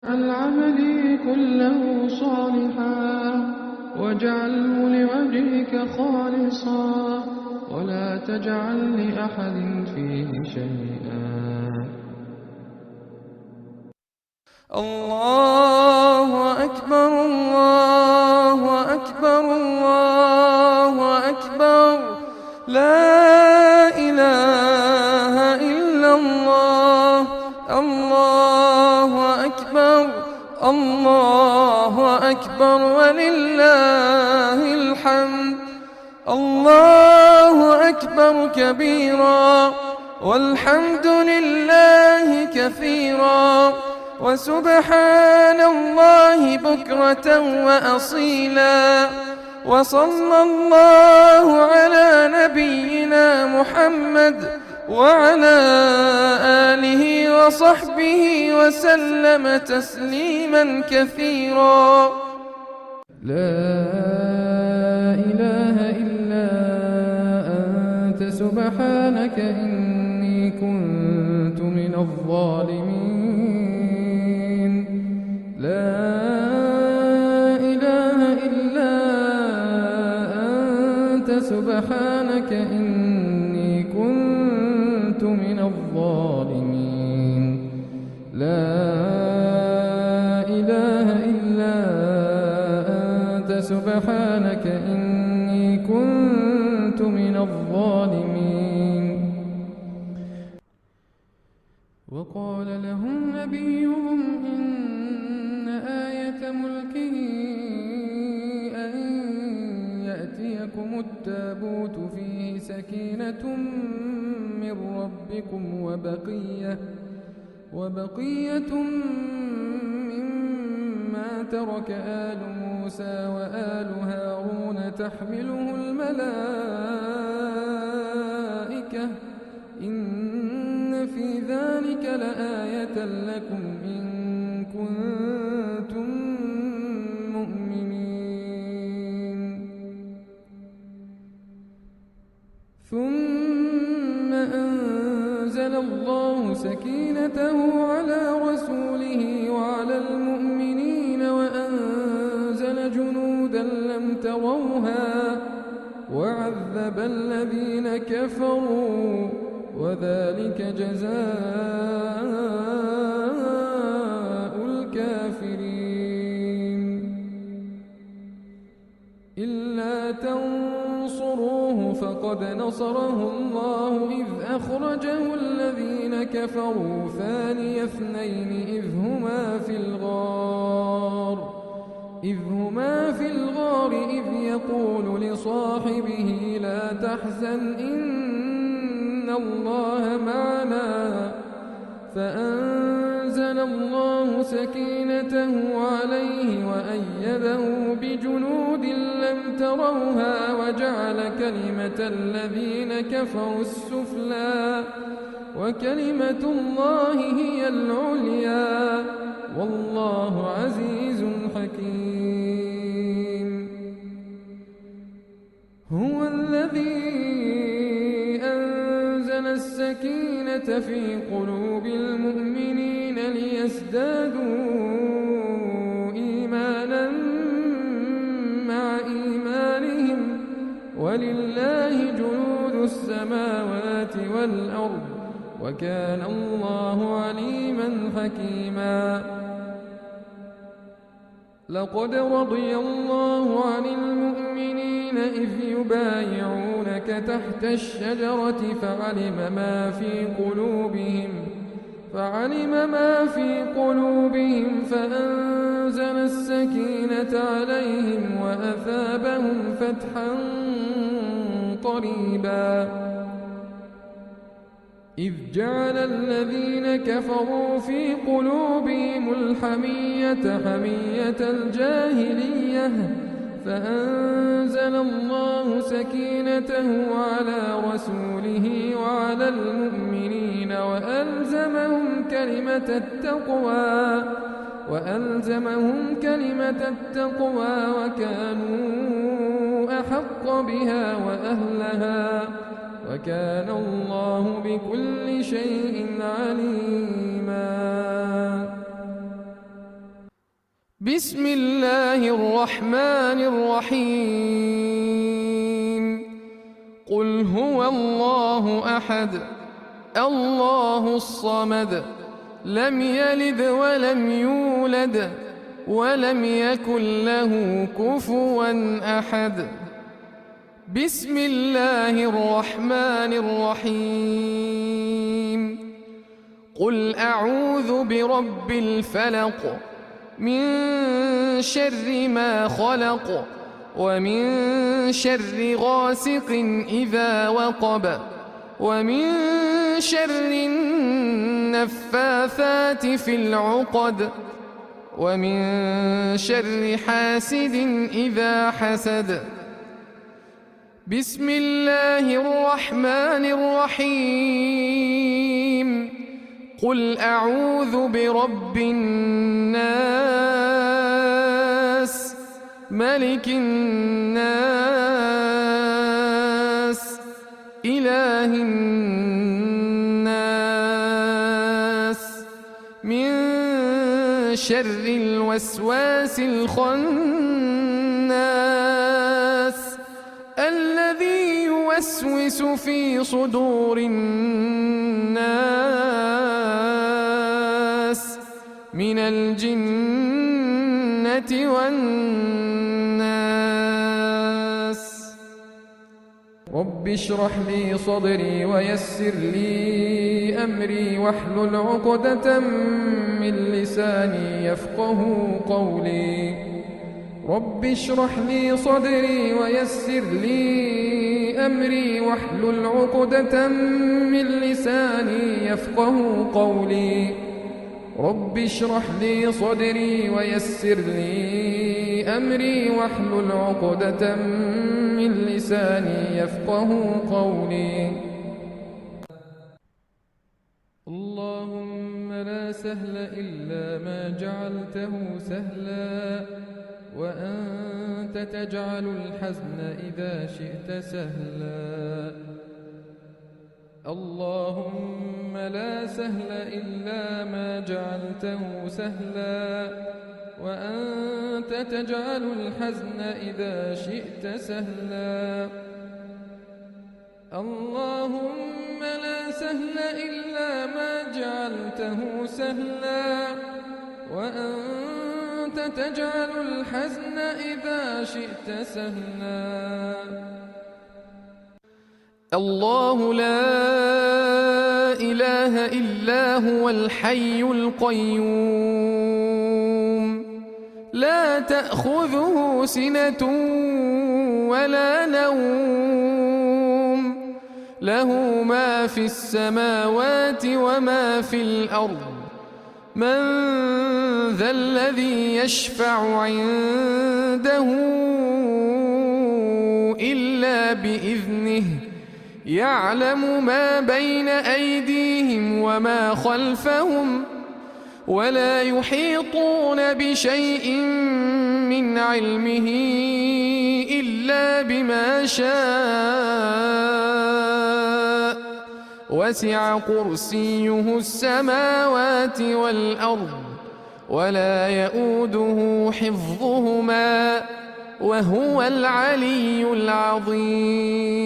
العمل كله صالحا واجعله لوجهك خالصا ولا تجعل لأحد فيه شيئا. الله أكبر الله أكبر الله أكبر لا إله إلا الله. الله أكبر الله أكبر ولله الحمد. الله أكبر كبيرا والحمد لله كثيرا وسبحان الله بكرة وأصيلا. وصلى الله على نبينا محمد وعلى آله وصحبه وسلم تسليما كثيرا. لا إله إلا أنت سبحانك إني كنت من الظالمين. لا إله إلا أنت سبحانك إني كنت من الظالمين. لا إله إلا أنت سبحانك إني كنت من الظالمين. وقال لهم نبيهم إن آية ملكه أن يأتيكم التابوت فيه سكينة من ربكم وبقية مما ترك آل موسى وآل هارون تحمله الملائكة إن في ذلك لآية لكم إن كنتم مؤمنين. ثم أنزل الله سكينته على رسوله وعلى المؤمنين وأنزل جنودا لم تروها وعذب الذين كفروا وذلك جزاء الكافرين. إلا تنصروه فقد نصره الله إذ أخرجه الذين كفروا ثاني اثنين إذ هما في الغار إذ يقول لصاحبه لا تحزن إن الله معنا فأنزل الله سكينته عليه وأيده بجنود لم تروها وجعل كلمة الذين كفروا السفلى وكلمة الله هي العليا والله عزيز حكيم. هو الذي أنزل السكينة في قلوب المؤمنين ليزدادوا إيمانا مع إيمانهم ولله جنود السماوات والأرض وكان الله عليما حكيما. لقد رضي الله عن المؤمنين إذ يبايعونك تحت الشجرة فعلم ما في قلوبهم فأنزل السكينة عليهم وأثابهم فتحا قريبا. إذ جعل الذين كفروا في قلوبهم الحمية حمية الجاهلية فأنزل الله سكينته على رسوله وعلى المؤمنين وألزمهم كلمة التقوى وكانوا أحق بها وأهلها وكان الله بكل شيء عليما. بسم الله الرحمن الرحيم قل هو الله أحد الله الصمد لم يلد ولم يولد ولم يكن له كفوا أحد بسم الله الرحمن الرحيم قل أعوذ برب الفلق من شر ما خلق ومن شر غاسق إذا وقب ومن شر النفاثات في العقد ومن شر حاسد إذا حسد بسم الله الرحمن الرحيم قل أعوذ برب الناس ملك الناس إله الناس من شر الوسواس الخناس الذي يوسوس في صدور الناس من الجنة والناس رب اشرح لي صدري ويسر لي أمري واحلل عقدة من لساني يفقه قولي رب اشرح لي صدري ويسر لي أمري واحلل عقدة من لساني يفقه قولي رب اشرح لي صدري ويسر لي أمري واحلل عقدة من لساني يفقه قولي اللهم لا سهل إلا ما جعلته سهلا وأنت تجعل الحزن إذا شئت سهلا اللهم لا سهل إلا ما جعلته سهلا وأنت تجعل الحزن إذا شئت سهلا اللهم لا سهل إلا ما جعلته سهلا وأنت تجعل الحزن إذا شئت سهلا الله لا إله إلا هو الحي القيوم لا تأخذه سنة ولا نوم له ما في السماوات وما في الأرض من ذا الذي يشفع عنده إلا بإذنه يعلم ما بين أيديهم وما خلفهم ولا يحيطون بشيء من علمه إلا بما شاء وسع كرسيه السماوات والأرض ولا يؤوده حفظهما وهو العلي العظيم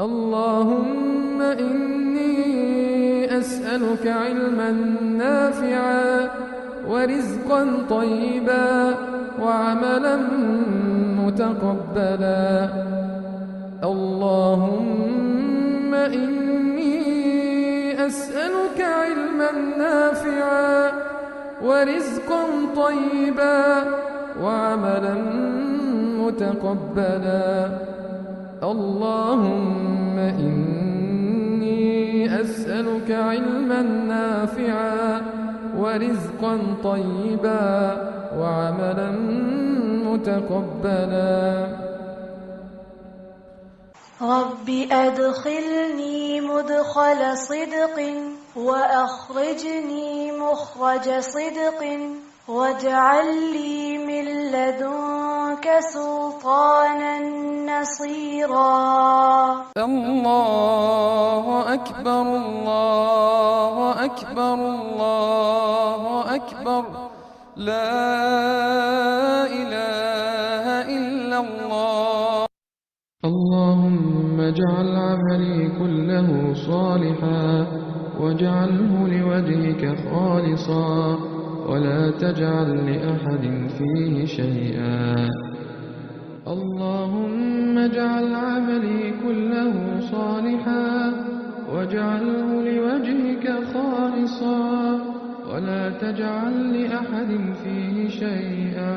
اللهم إني أسألك علما نافعا ورزقا طيبا وعملا متقبلا اللهم إني أسألك علما نافعا ورزقا طيبا وعملا متقبلا اللهم إني أسألك علما نافعا ورزقا طيبا وعملا متقبلا رب أدخلني مدخل صدق وأخرجني مخرج صدق واجعل لي من لدنك سلطانا نصيرا. الله أكبر الله أكبر الله أكبر لا إله إلا الله. اللهم اجعل عملي كله صالحا واجعله لوجهك خالصا ولا تجعل لأحد فيه شيئا. اللهم اجعل عملي كله صالحا واجعله لوجهك خالصا ولا تجعل لأحد فيه شيئا.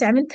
7th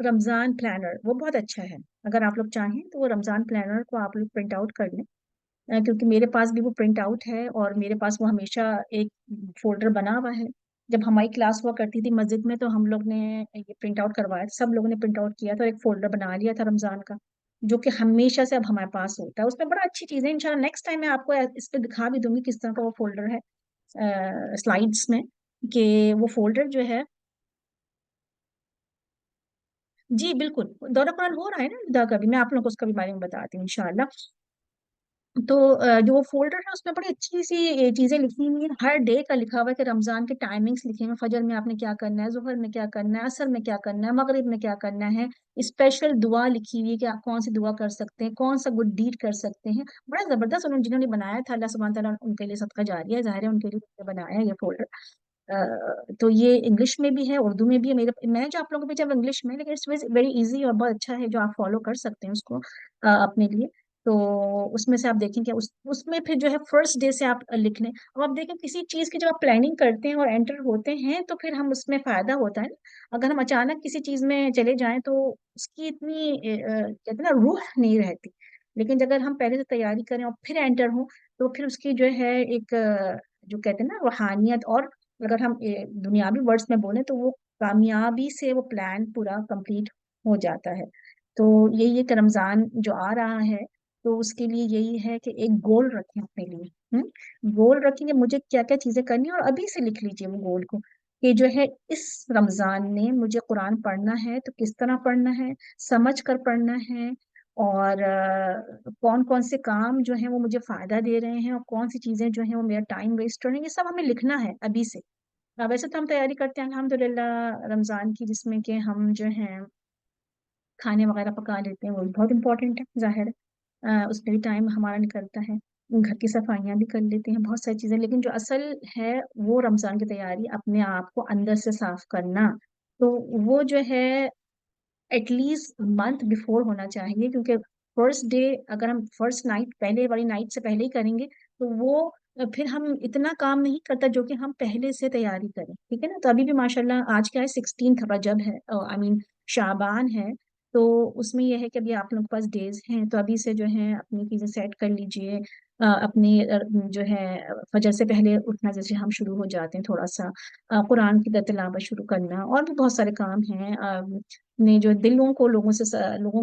رمضان پلانر وہ بہت اچھا ہے، اگر آپ لوگ چاہیں تو وہ رمضان پلانر کو آپ لوگ پرنٹ آؤٹ کر لیں، کیونکہ میرے پاس بھی وہ پرنٹ آؤٹ ہے، اور میرے پاس وہ ہمیشہ ایک فولڈر بنا ہوا ہے. جب ہماری کلاس ہوا کرتی تھی مسجد میں تو ہم لوگ نے یہ پرنٹ آؤٹ کروایا تھا، سب لوگوں نے پرنٹ آؤٹ کیا تھا اور ایک فولڈر بنا لیا تھا رمضان کا، جو کہ ہمیشہ سے اب ہمارے پاس ہوتا ہے. اس میں بڑا اچھی چیزیں ان شاء اللہ نیکسٹ ٹائم میں آپ کو اس پہ دکھا بھی دوں گی کس طرح کا وہ فولڈر ہے سلائڈس میں، کہ وہ فولڈر جو ہے. جی بالکل، دورہ قرآن ہو رہا ہے نا دا کا بھی، میں آپ لوگوں کو اس کا بھی بارے میں بتاتی ہوں انشاءاللہ. تو جو وہ فولڈر ہے اس میں بڑی اچھی سی چیزیں لکھی ہوئی ہیں، ہر ڈے کا لکھا ہوا ہے کہ رمضان کے ٹائمنگس لکھے ہوئے ہیں، فجر میں آپ نے کیا کرنا ہے، ظہر میں کیا کرنا ہے، عصر میں کیا کرنا ہے، مغرب میں کیا کرنا ہے. اسپیشل دعا لکھی ہوئی ہے کہ آپ کون سی دعا کر سکتے ہیں، کون سا گڈ ڈیڈ کر سکتے ہیں. بڑا زبردست انہوں جنہوں نے بنایا تھا، اللہ سبحانہ تعالیٰ ان کے لیے صدقہ جاریہ ہے، ظاہر ہے ان کے لیے بنایا ہے یہ فولڈر. تو یہ انگلش میں بھی ہے، اردو میں بھی ہے. میں جو آپ لوگوں کو بھیجا وہ انگلش میں ہے، لیکن اٹس ویری ایزی اور بہت اچھا ہے جو آپ فالو کر سکتے ہیں اس کو اپنے لیے. تو اس میں سے آپ دیکھیں کہ اس میں پھر جو ہے فرسٹ ڈے سے آپ لکھ لیں. اب آپ دیکھیں کسی چیز کی جب آپ پلاننگ کرتے ہیں اور انٹر ہوتے ہیں تو پھر ہم اس میں فائدہ ہوتا ہے نا. اگر ہم اچانک کسی چیز میں چلے جائیں تو اس کی اتنی کہتے ہیں نا روح نہیں رہتی. لیکن اگر ہم پہلے سے تیاری کریں اور پھر انٹر ہوں تو پھر اس کی جو ہے ایک جو کہتے ہیں نا روحانیت، اور اگر ہم دنیاوی ورڈز میں بولیں تو وہ کامیابی سے وہ پلان پورا کمپلیٹ ہو جاتا ہے. تو یہی ہے کہ رمضان جو آ رہا ہے تو اس کے لیے یہی ہے کہ ایک گول رکھیں اپنے لیے. گول رکھیں کہ مجھے کیا کیا چیزیں کرنی ہیں، اور ابھی سے لکھ لیجیے وہ گول کو کہ جو ہے اس رمضان میں مجھے قرآن پڑھنا ہے تو کس طرح پڑھنا ہے، سمجھ کر پڑھنا ہے، اور کون کون سے کام جو ہیں وہ مجھے فائدہ دے رہے ہیں، اور کون سی چیزیں جو ہیں وہ میرا ٹائم ویسٹ کر رہی ہیں. یہ سب ہمیں لکھنا ہے ابھی سے. ویسے تو ہم تیاری کرتے ہیں الحمدللہ رمضان کی، جس میں کہ ہم جو ہیں کھانے وغیرہ پکا لیتے ہیں، وہ بھی بہت امپورٹنٹ ہے ظاہر ہے. اس میں بھی ٹائم ہمارا نکلتا ہے، گھر کی صفائیاں بھی کر لیتے ہیں، بہت ساری چیزیں. لیکن جو اصل ہے وہ رمضان کی تیاری، اپنے آپ کو اندر سے صاف کرنا. تو وہ جو ہے ایٹ لیسٹ منتھ بفور ہونا چاہیے، کیونکہ فرسٹ ڈے اگر ہم فرسٹ نائٹ پہلے والی نائٹ سے پہلے ہی کریں گے تو وہ پھر ہم اتنا کام نہیں کرتا جو کہ ہم پہلے سے تیاری کریں. ٹھیک ہے نا. تو ابھی بھی ماشاءاللہ آج کیا ہے 16 رجب ہے، آئی مین شعبان ہے. تو اس میں یہ ہے کہ ابھی آپ لوگوں کے پاس ڈیز ہیں، تو ابھی سے جو ہے اپنی چیزیں سیٹ کر لیجئے. اپنی جو ہے فجر سے پہلے اٹھنا، جیسے ہم شروع ہو جاتے ہیں تھوڑا سا قرآن کی تلاوت شروع کرنا، اور بھی بہت سارے کام ہیں. اپنے جو دلوں کو لوگوں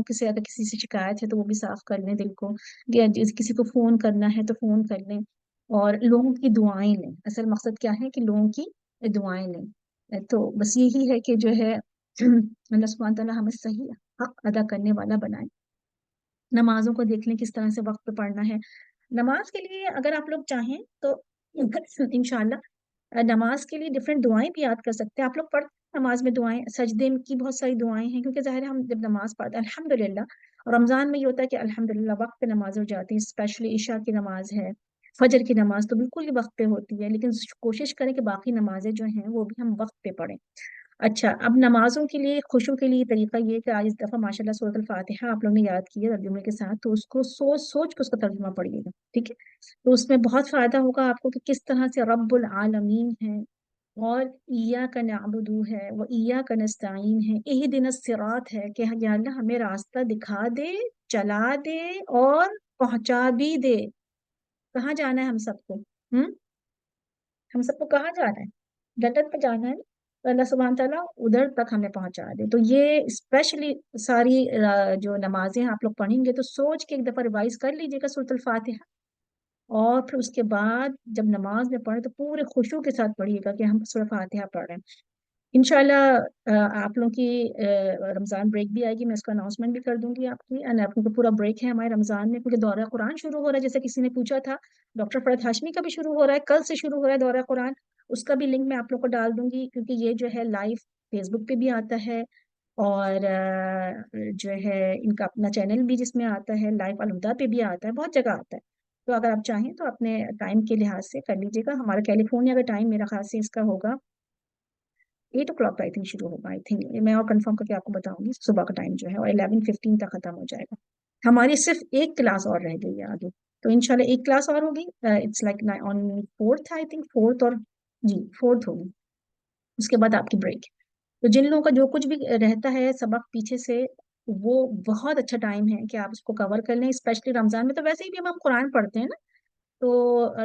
کے سے اگر کسی سے شکایت ہے تو وہ بھی صاف کر لیں دل کو، یا کسی کو فون کرنا ہے تو فون کر لیں، اور لوگوں کی دعائیں لیں. اصل مقصد کیا ہے کہ لوگوں کی دعائیں لیں. تو بس یہی ہے کہ جو ہے اللہ سبحانہ تعالیٰ ہمیں صحیح حق ادا کرنے والا بنائے. نمازوں کو دیکھ لیں کس طرح سے وقت پہ پڑھنا ہے. نماز کے لیے اگر آپ لوگ چاہیں تو انشاءاللہ نماز کے لیے ڈفرینٹ دعائیں بھی یاد کر سکتے ہیں. آپ لوگ پڑھتے ہیں نماز میں دعائیں، سجدے کی بہت ساری دعائیں ہیں، کیونکہ ظاہر ہے ہم جب نماز پڑھتے ہیں الحمدللہ. اور رمضان میں یہ ہوتا ہے کہ الحمدللہ وقت پہ نماز ہو جاتی ہے، اسپیشلی عشاء کی نماز ہے، فجر کی نماز تو بالکل ہی وقت پہ ہوتی ہے. لیکن کوشش کریں کہ باقی نمازیں جو ہیں وہ بھی ہم وقت پہ پڑھیں. اچھا، اب نمازوں کے لیے خشوع کے لیے طریقہ یہ کہ آج اس دفعہ ماشاءاللہ سورۃ الفاتحہ آپ لوگوں نے یاد کی ہے ترجمے کے ساتھ، تو اس کو سوچ سوچ کے اس کا ترجمہ پڑھیے گا. ٹھیک ہے. تو اس میں بہت فائدہ ہوگا آپ کو کہ کس طرح سے رب العالمین ہے، اور ایاک نعبد ہے، و ایاک نستعین ہے، اہدنا الصراط ہے کہ یا اللہ ہمیں راستہ دکھا دے، چلا دے، اور پہنچا بھی دے. کہاں جانا ہے ہم سب کو؟ ہم سب کو کہاں جانا ہے؟ جنت پہ جانا ہے نا. تو اللہ سبحانہ تعالیٰ ادھر تک ہمیں پہنچا دے. تو یہ اسپیشلی ساری جو نمازیں آپ لوگ پڑھیں گے تو سوچ کے ایک دفعہ ریوائز کر لیجیے گا سورۃ الفاتحہ، اور پھر اس کے بعد جب نماز میں پڑھیں تو پورے خشوع کے ساتھ پڑھیے گا کہ ہم سورۃ فاتحہ پڑھ رہے ہیں. انشاءاللہ آپ لوگوں کی رمضان بریک بھی آئے گی، میں اس کا اناؤنسمنٹ بھی کر دوں گی آپ کی. اور آپ لوگوں کو پورا بریک ہے ہمارے رمضان میں، کیونکہ دورہ قرآن شروع ہو رہا ہے. جیسے کسی نے پوچھا تھا، ڈاکٹر فرحت ہاشمی کا بھی شروع ہو رہا ہے، کل سے شروع ہو رہا ہے دورہ قرآن. اس کا بھی لنک میں آپ لوگ کو ڈال دوں گی، کیونکہ یہ جو ہے لائیو فیس بک پہ بھی آتا ہے، اور جو ہے ان کا اپنا چینل بھی جس میں آتا ہے، لائیو الہدا پہ بھی آتا ہے، بہت جگہ آتا ہے. تو اگر آپ چاہیں تو اپنے ٹائم کے لحاظ سے کر لیجیے گا. ہمارا کیلیفورنیا کا ٹائم میرا خیال سے اس کا ہوگا 8 o'clock آئی تھنک شروع ہوگا. آئی تھنک میں اور کنفرم کر کے آپ کو بتاؤں گی صبح کا ٹائم جو ہے، اور 11:15 تک ختم ہو جائے گا. ہماری صرف ایک کلاس اور رہ گئی ہے آگے، تو انشاءاللہ ایک کلاس اور ہوگی. It's like on 4th I think, 4th، اور جی 4th ہوگی. اس کے بعد آپ کی بریک. تو جن لوگوں کا جو کچھ بھی رہتا ہے سبق پیچھے سے، وہ بہت اچھا ٹائم ہے کہ آپ اس کو کور کر لیں، اسپیشلی رمضان میں تو ویسے ہی بھی ہم قرآن پڑھتے ہیں نا، تو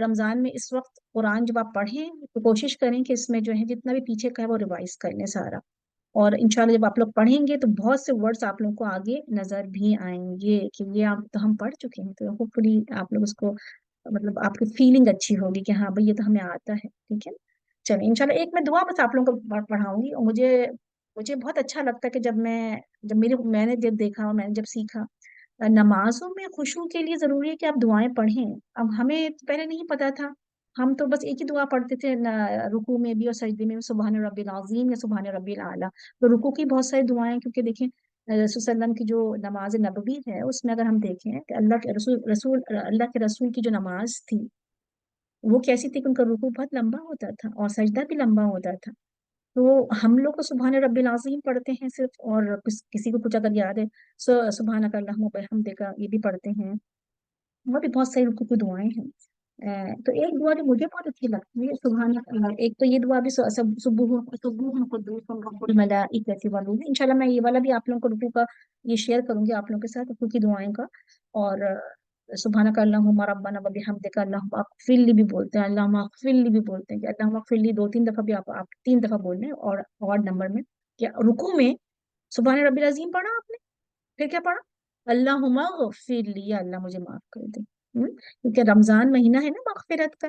رمضان میں اس وقت قرآن جب آپ پڑھیں تو کوشش کریں کہ اس میں جو ہے جتنا بھی پیچھے کا ہے وہ ریوائز کر لیں سارا، اور انشاءاللہ جب آپ لوگ پڑھیں گے تو بہت سے ورڈز آپ لوگوں کو آگے نظر بھی آئیں گے کہ یہ آپ تو ہم پڑھ چکے ہیں، تو ہوپ فلی آپ لوگ اس کو مطلب آپ کی فیلنگ اچھی ہوگی کہ ہاں بھائی یہ تو ہمیں آتا ہے، ٹھیک ہے نا؟ چلیں انشاءاللہ ایک میں دعا بس آپ لوگوں کو پڑھاؤں گی، اور مجھے بہت اچھا لگتا ہے کہ جب میں نے جب دیکھا اور میں نے جب سیکھا، نمازوں میں خشوع کے لیے ضروری ہے کہ آپ دعائیں پڑھیں۔ اب ہمیں پہلے نہیں پتا تھا، ہم تو بس ایک ہی دعا پڑھتے تھے رکوع میں بھی اور سجدے میں بھی، سبحان ربی العظیم یا سبحان ربی الاعلیٰ۔ تو رکوع کی بہت ساری دعائیں، کیونکہ دیکھیں رسول صلی اللہ علیہ وسلم کی جو نماز نبوی ہے اس میں اگر ہم دیکھیں کہ اللہ کے رسول کی جو نماز تھی وہ کیسی تھی کہ ان کا رکوع بہت لمبا ہوتا تھا اور سجدہ بھی لمبا ہوتا تھا۔ تو ہم لوگ تو سبحان ربی العظیم پڑھتے ہیں صرف، اور کسی کو کچھ اگر یاد ہے سبحانک اللہم وبحمدک یہ بھی پڑھتے ہیں، وہ بھی بہت ساری رکوع کی دعائیں ہیں۔ تو ایک دعا جو مجھے بہت اچھی لگتی ہے سبحان اللہ، ایک تو یہ دعا بھی سبوح قدوس رب الملائکۃ والروح، انشاءاللہ میں یہ والا بھی آپ لوگوں کو رکوع کا یہ شیئر کروں گی آپ لوگوں کے ساتھ رکوع کی دعائیں کا، اور سبحانک اللہم ربنا وبحمدک اللہم اغفر لی بھی بولتے ہیں، اللہم اغفر لی بھی بولتے ہیں کہ اللہم اغفر لی 2-3 دفعہ بھی آپ 3 دفعہ بول رہے ہیں، اور آڈ نمبر میں کہ رکوع میں سبحان ربی العظیم پڑھا آپ نے، پھر کیا پڑھا؟ اللہم اغفر لی، یا اللہ مجھے معاف کر دے، کیونکہ رمضان مہینہ ہے نا مغفرت کا،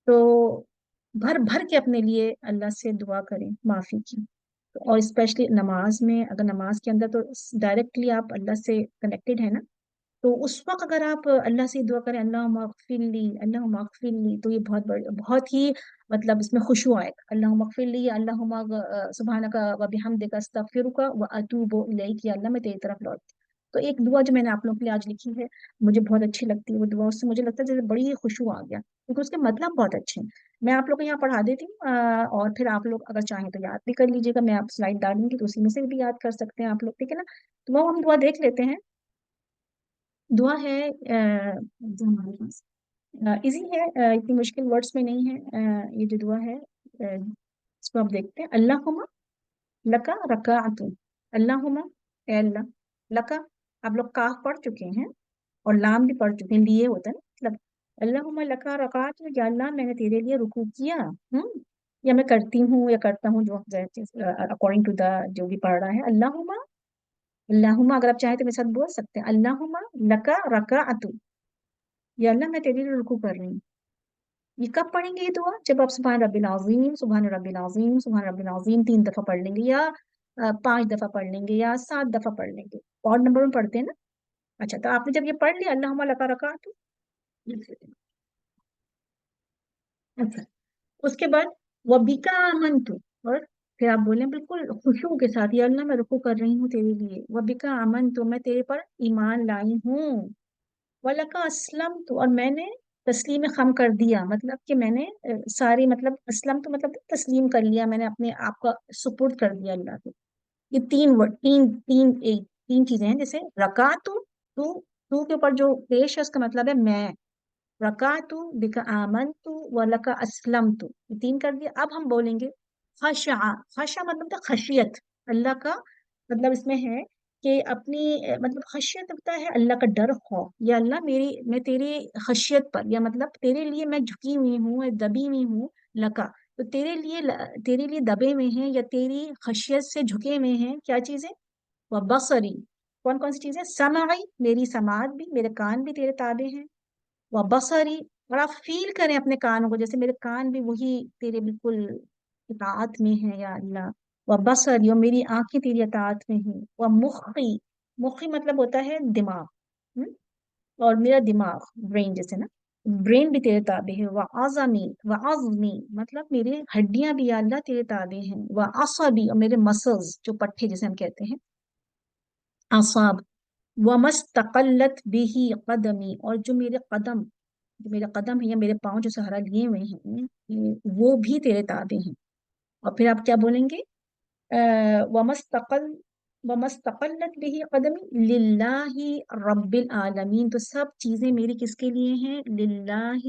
تو بھر بھر کے اپنے لیے اللہ سے دعا کریں معافی کی، اور اسپیشلی نماز میں، اگر نماز کے اندر تو ڈائریکٹلی آپ اللہ سے کنیکٹڈ ہے نا، تو اس وقت اگر آپ اللہ سے دعا کریں اللہم اغفر لی، اللہم اغفر لی، تو یہ بہت ہی مطلب اس میں خشوع آئے گا، اللہم اغفر لی، اللہم سبحانک وبحمدک استغفرک واتوب الیک، یا اللہ میں تیری طرف لوٹتی ہوں۔ تو ایک دعا جو میں نے آپ لوگوں کے لیے آج لکھی ہے مجھے بہت اچھی لگتی ہے وہ دعا، اس سے مجھے لگتا ہے جیسے بڑی خشوع آ گیا، کیونکہ اس کے مطلب بہت اچھے ہیں۔ میں آپ لوگ کو یہاں پڑھا دیتی ہوں، اور پھر آپ لوگ اگر چاہیں تو یاد بھی کر لیجیے گا، میں آپ سلائڈ ڈالوں گی تو اسی میں سے بھی یاد کر سکتے ہیں آپ لوگ، ٹھیک ہے نا؟ تو وہ ہم دعا دیکھ لیتے ہیں۔ دعا ہے جو ہمارے پاس ایزی ہے، اتنی مشکل ورڈز میں نہیں ہے، یہ جو دعا ہے اس کو آپ دیکھتے ہیں، اللہم لکا رکعت، اللہم اے اللہ، لکا آپ لوگ کاف پڑھ چکے ہیں اور لام بھی پڑھ چکے ہیں، لیے ہوتا ہے نا مطلب، اللہم لکا رکعت، یا اللہ میں نے تیرے لیے رکوع کیا، یا میں کرتی ہوں یا کرتا ہوں، جو اکارڈنگ ٹو دا جو بھی پڑھ رہا ہے، اللہم اللہم اگر آپ چاہیں تو میرے ساتھ بول سکتے ہیں، اللہم لکا رکعت، یا اللہ میں تیرے لیے رکوع کر رہی ہوں۔ یہ کب پڑھیں گے یہ دعا؟ جب آپ سبحان ربی العظیم سبحان ربی العظیم سبحان ربی العظیم 3 دفعہ پڑھ لیں گے، یا 5 دفعہ پڑھ لیں گے، یا 7 دفعہ پڑھ لیں گے، اور نمبر میں پڑھتے ہیں نا۔ اچھا تو آپ نے جب یہ پڑھ لیا اللہم لکا رکعت، اچھا اس کے بعد وَبِكَ آمَنْتُ، اور پھر آپ بولیں بالکل خشوع کے ساتھ، یا اللہ میں رکوع کر رہی ہوں تیرے لیے، وَبِكَ آمَنْتُ میں تیرے پر ایمان لائی ہوں، وَلَكَ أَسْلَمْتُ اور میں نے تسلیم خم کر دیا، مطلب کہ میں نے ساری مطلب اسلم تو مطلب تسلیم کر لیا، میں نے اپنے آپ کا سپرد کر دیا اللہ کو۔ یہ 3 ورڈ، تین چیزیں ہیں، جیسے رکعت، تو کے اوپر جو پیش ہے اس کا مطلب ہے میں، رکعت بک آمنت ولک اسلمت، یہ 3 کر دیا۔ اب ہم بولیں گے خشع، خشع مطلب خشیت اللہ کا، مطلب اس میں ہے کہ اپنی مطلب خشیت ہوتا ہے اللہ کا ڈر، خوف، یا اللہ میں تیری خشیت پر، یا مطلب تیرے لیے میں جھکی ہوئی ہوں، دبی ہوئی ہوں، لکا تو تیرے لیے دبے ہوئے ہیں یا تیری خشیت سے جھکے ہوئے ہیں کیا چیزیں؟ وہ بصری، کون کون سی چیزیں؟ سمعی میری سماعت بھی، میرے کان بھی تیرے تابع ہیں، وہ بصری اور آپ فیل کریں اپنے کانوں کو، جیسے میرے کان بھی وہی تیرے بالکل اطاعت میں ہیں یا اللہ، وہ بصری اور میری آنکھیں تیری اطاعت میں ہیں، وہ مخی، مخی مطلب ہوتا ہے دماغ، اور میرا دماغ برین جیسے نا، برین بھی تیرے تابع ہے، وہ عظمی، وہ عظمی مطلب میرے ہڈیاں بھی یا اللہ تیرے تابع ہیں، وہ عصبی اور میرے مسلز جو پٹھے جیسے ہم کہتے ہیں اعصاب، ومستقلت به قدمی اور جو میرے قدم ہے یا میرے پاؤں جو سہارا لیے ہوئے ہیں وہ بھی تیرے تابع ہیں۔ اور پھر آپ کیا بولیں گے؟ ومستقلت به قدمی للہ رب العالمین، تو سب چیزیں میری کس کے لیے ہیں؟ للہ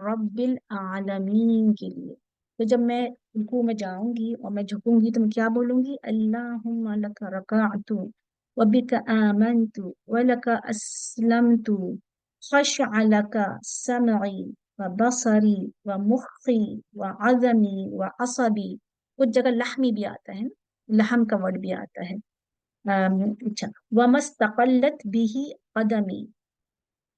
رب العالمین کے لیے، تو جب میں رکوع میں جاؤں گی اور میں جھکوں گی تو میں کیا بولوں گی؟ اللہم لک رکعت وبک آمنت ولک اسلمت خشع لک سمعی وبصری ومخی وعظمی وعصبی. کچھ جگہ لحمی بھی آتا ہے نا، لحم کا ورڈ بھی آتا ہے. اچھا، وَمَسْتَقَلَّتْ بِهِ قَدَمِي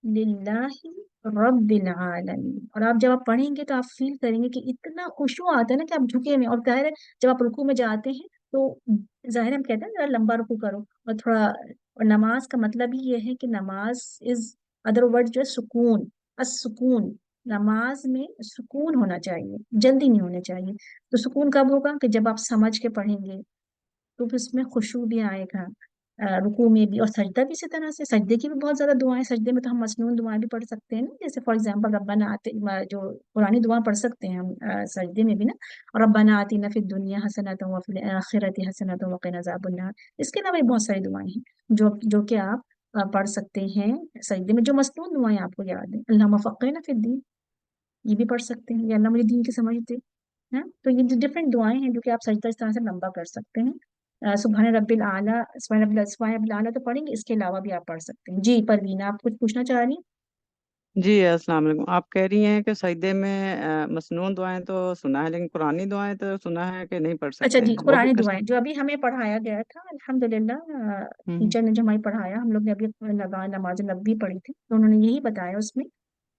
لِلَّهِ رَبِّ الْعَالَمِينَ. اور آپ جب آپ پڑھیں گے تو آپ فیل کریں گے کہ اتنا خشوع آتا ہے نا کہ آپ جھکے ہوئے. اور ظاہر ہے جب آپ رکوع میں جاتے ہیں تو ظاہر ہے ہم کہتے ہیں ذرا لمبا رکوع کرو اور تھوڑا. اور نماز کا مطلب ہی یہ ہے کہ نماز از ادر ورڈ جو ہے سکون، السکون. نماز میں سکون ہونا چاہیے، جلدی نہیں ہونا چاہیے. تو سکون کب ہوگا؟ کہ جب آپ سمجھ کے پڑھیں گے تو پھر اس میں خشوع بھی آئے گا. رکوع میں بھی. اور سجدہ بھی اسی طرح سے، سجدے کی بھی بہت زیادہ دعائیں. سجدے میں تو ہم مسنون دعائیں بھی پڑھ سکتے ہیں نا، جیسے فار ایگزامپل ربنا آتے، جو قرآنی دعا پڑھ سکتے ہیں ہم سجدے میں بھی نا. اور ربنا آتنا فی الدنیا حسنۃ وفی الآخرۃ حسنۃ وقنا عذاب النار. اس کے علاوہ بھی بہت ساری دعائیں ہیں جو کہ آپ پڑھ سکتے ہیں سجدے میں. جو مسنون دعائیں آپ کو یاد ہیں، اللہم فقہنا فی الدین، یہ بھی پڑھ سکتے ہیں، یا اللہ مجھے دین کی سمجھ دے. ہاں، تو یہ جو ڈفرینٹ دعائیں ہیں جو کہ آپ سجدہ اس طرح سے لمبا کر سکتے ہیں. سبحان رب الاعلیٰ، سبحان رب الاعلیٰ تو پڑھیں گے، اس کے علاوہ بھی آپ پڑھ سکتے ہیں. جی پروین، آپ کچھ پوچھنا چاہ رہی ہیں؟ جی السلام علیکم. آپ کہہ رہی ہیں کہ سجدے میں مسنون دعائیں تو سنا ہے، لیکن قرآنی دعائیں تو سنا ہے کہ نہیں پڑھ اچھا سکتے جی، ہیں، وہ بھی قرآنی کچھ؟ دعائیں جو ابھی ہمیں پڑھایا گیا تھا الحمدللہ، ہوں ٹیچر نے جو ہمیں پڑھایا، ہم لوگ نے ابھی نماز نبوی پڑھی تھی تو انہوں نے یہی بتایا اس میں.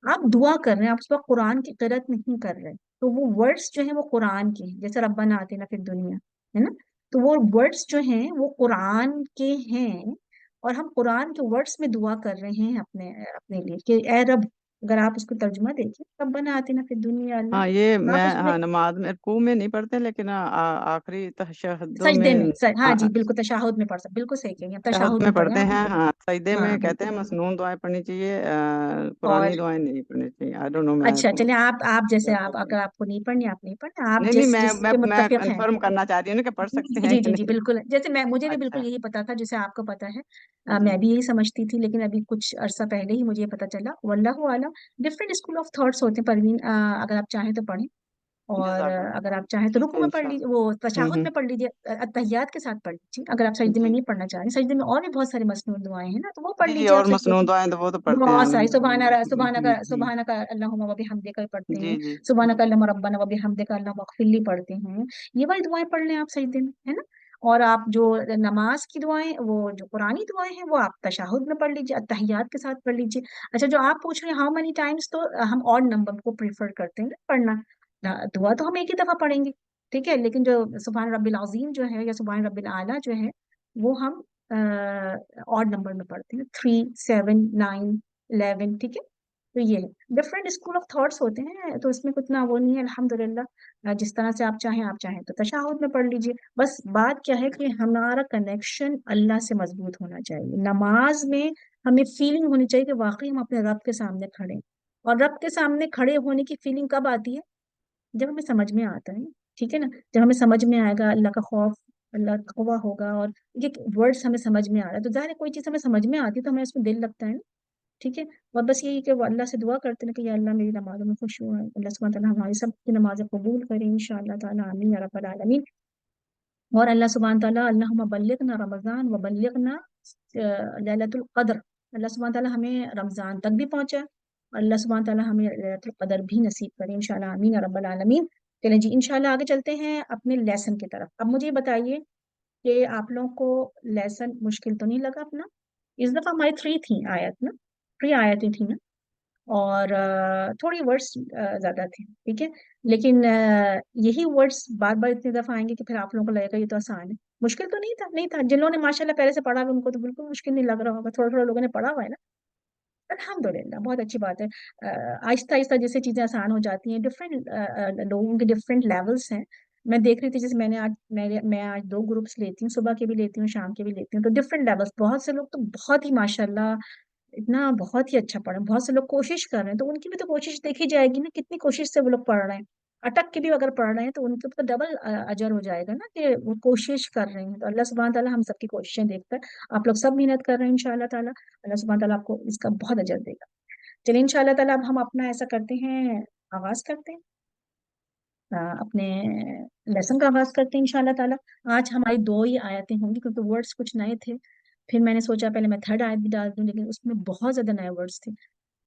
آپ دعا کر رہے ہیں، آپ اس وقت قرآن کی قرأت نہیں کر رہے، تو وہ ورڈز جو ہیں وہ قرآن کے ہیں. جیسے ربنا آتنا فی الدنیا ہے نا، تو وہ ورڈز جو ہیں وہ قرآن کے ہیں. اور ہم قرآن کے ورڈز میں دعا کر رہے ہیں اپنے اپنے لیے کہ اے رب. اگر آپ اس کو ترجمہ دیکھیں، ربنا آتنا فی الدنیا، اللہ. ہاں، یہ تو آپ میں اس میں ہاں نماز میں رکوع میں نہیں پڑھتے، لیکن آخری تشہدوں سجدے میں میں ہاں جی بالکل تشہد میں پڑھ سکتے، بالکل صحیح کہیں گے، اب تشہد تشہد میں میں پڑھیں پڑھتے آپ. ہیں. ہاں، سجدے ہاں میں کہتے ہیں بالکل. مسنون دعائیں پڑھنی چاہیے، اور قرآنی دعائیں نہیں پڑھنی چاہیے. آئی ڈونٹ نو، میں اچھا چلیں، آپ جیسے آپ اگر آپ کو نہیں پڑھنی آپ نہیں پڑھیں، آپ نہیں نہیں، جس میں جس میں پہ میں متفق ہیں. کنفرم کرنا چاہ رہی ہوں نا کہ پڑھ سکتے جی ہیں جی کہ جی جی نہیں. بالکل. جیسے مجھے بھی بالکل اچھا. یہی پتا تھا جیسے آپ کو پتا ہے. میں جی بھی یہی سمجھتی تھی، لیکن ابھی کچھ عرصہ پہلے ہی مجھے یہ پتا چلا. واللہ اعلم. ڈفرینٹ اسکول آف تھاٹس ہوتے ہیں پروین، اگر آپ چاہیں تو پڑھیں. اور جزاک اللہ اگر خیر. آپ چاہیں تو ٹھیک رکوع ہے میں پڑھ انشاءاللہ. لیجیے، وہ تشہد ہوں میں پڑھ لیجیے، التحیات کے ساتھ پڑھ لیجیے. اگر آپ سجدے میں جی نہیں پڑھنا چاہ رہے، سجدے میں اور بھی بہت ساری مسنون دعائیں ہیں نا، تو وہ پڑھ جی جی، لیجیے اور آپ سجدے مسنون میں. دعائیں تو وہ تو پڑھتے ہیں بہت ہم. ساری جی سبحانک اللہم و بحمدک پڑھتے جی ہیں، جی سبحانک اللہم ربنا و بحمدک اللہم اغفر لی پڑھتے ہیں. یہ والی دعائیں پڑھ لیں آپ سجدے میں، ہے نا. اور آپ جو نماز کی دعائیں، وہ جو قرآنی دعائیں ہیں وہ آپ تشہد میں پڑھ لیجیے، التحیات کے ساتھ پڑھ لیجیے. اچھا، جو آپ پوچھ رہے ہیں ہاؤ مینی ٹائمس، تو ہم اور نمبر کو پریفر کرتے ہیں پڑھنا. دعا تو ہم ایک ہی دفعہ پڑھیں گے، ٹھیک ہے، لیکن جو سبحان رب العظیم جو ہے یا سبحان رب الاعلیٰ جو ہے وہ ہم اور نمبر میں پڑھتے ہیں، 3 7 9 11، ٹھیک ہے. تو یہ ہے ڈفرینٹ اسکول آف تھاٹس ہوتے ہیں، تو اس میں کتنا وہ نہیں ہے الحمدللہ. جس طرح سے آپ چاہیں تو تشہد میں پڑھ لیجیے. بس بات کیا ہے کہ ہمارا کنیکشن اللہ سے مضبوط ہونا چاہیے. نماز میں ہمیں فیلنگ ہونی چاہیے کہ واقعی ہم اپنے رب کے سامنے کھڑے ہیں. اور رب کے سامنے کھڑے ہونے کی فیلنگ کب آتی ہے؟ جب ہمیں سمجھ میں آتا ہے، ٹھیک ہے نا. جب ہمیں سمجھ میں آئے گا اللہ کا خوف، اللہ کا تقویٰ ہوگا، اور یہ ورڈس ہمیں سمجھ میں آ رہا ہے، تو ظاہر ہے کوئی چیز ہمیں سمجھ میں آتی ہے تو ہمیں اس میں دل لگتا ہے نا، ٹھیک ہے. اور بس یہی کہ وہ اللہ سے دعا کرتے ہیں کہ یا اللہ میری نمازوں میں خوش ہوا ہے، اللہ سبحانہ تعالیٰ ہماری سب کی نمازیں قبول کریں انشاءاللہ تعالیٰ، آمین یا رب العالمین. اور اللہ سبحانہ تعالیٰ اللہم بلغنا رمضان و بلغنا لیلۃ القدر، اللہ سبحانہ تعالیٰ ہمیں رمضان تک بھی پہنچائے، اور اللہ سبحانہ تعالیٰ ہمیں لیلۃ القدر بھی نصیب کرے انشاءاللہ، آمین یا رب العالمین. چلیں جی انشاءاللہ آگے چلتے ہیں اپنے لیسن کی طرف. اب مجھے یہ بتائیے کہ آپ لوگوں کو لیسن مشکل تو نہیں لگا اپنا؟ اس دفعہ ہماری 3 تھیں آیت نا، 3 آیتیں تھیں نا، اور تھوڑی ورڈس زیادہ تھے، ٹھیک ہے. لیکن یہی ورڈس بار بار اتنی دفعہ آئیں گے کہ پھر آپ لوگوں کو لگے گا یہ تو آسان ہے. مشکل تو نہیں تھا. جن لوگوں نے ماشاءاللہ پہلے سے پڑھا ہوا ان کو تو بالکل مشکل نہیں لگ رہا ہوگا، تھوڑا تھوڑا لوگوں نے پڑھا ہوا ہے نا. الحمدللہ بہت اچھی بات ہے. آہستہ آہستہ جیسے چیزیں آسان ہو جاتی ہیں، ڈفرینٹ لوگوں کے ڈفرینٹ لیولس ہیں. میں دیکھ رہی تھی جیسے میں آج 2 گروپس لیتی ہوں، صبح کے بھی لیتی ہوں، شام کے بھی لیتی ہوں، تو ڈفرینٹ لیولس. بہت سے لوگ تو بہت ہی ماشاءاللہ اتنا بہت ہی اچھا پڑھ رہے ہیں، بہت سے لوگ کوشش کر رہے ہیں، تو ان کی بھی تو کوشش دیکھی جائے گی نا، کتنی کوشش سے وہ لوگ پڑھ رہے ہیں. اٹک کے بھی اگر پڑھ رہے ہیں تو ان کے اوپر ڈبل اجر ہو جائے گا نا، کہ وہ کوشش کر رہے ہیں. تو اللہ سبحانہ تعالیٰ ہم سب کی کوششیں دیکھ کر، آپ لوگ سب محنت کر رہے ہیں انشاءاللہ تعالیٰ، اللہ سبحانہ تعالیٰ آپ کو اس کا بہت اجر دے گا. چلیے انشاءاللہ تعالیٰ اب ہم اپنا ایسا کرتے ہیں، آغاز کرتے ہیں. اپنے لیسن کا آغاز کرتے ہیں انشاءاللہ تعالیٰ. آج ہماری 2 ہی آیتیں ہوں گی کیونکہ ورڈس کچھ نئے تھے. پھر میں نے سوچا پہلے میں 3rd آیت بھی ڈال دوں لیکن اس میں بہت زیادہ نئے ورڈس تھے.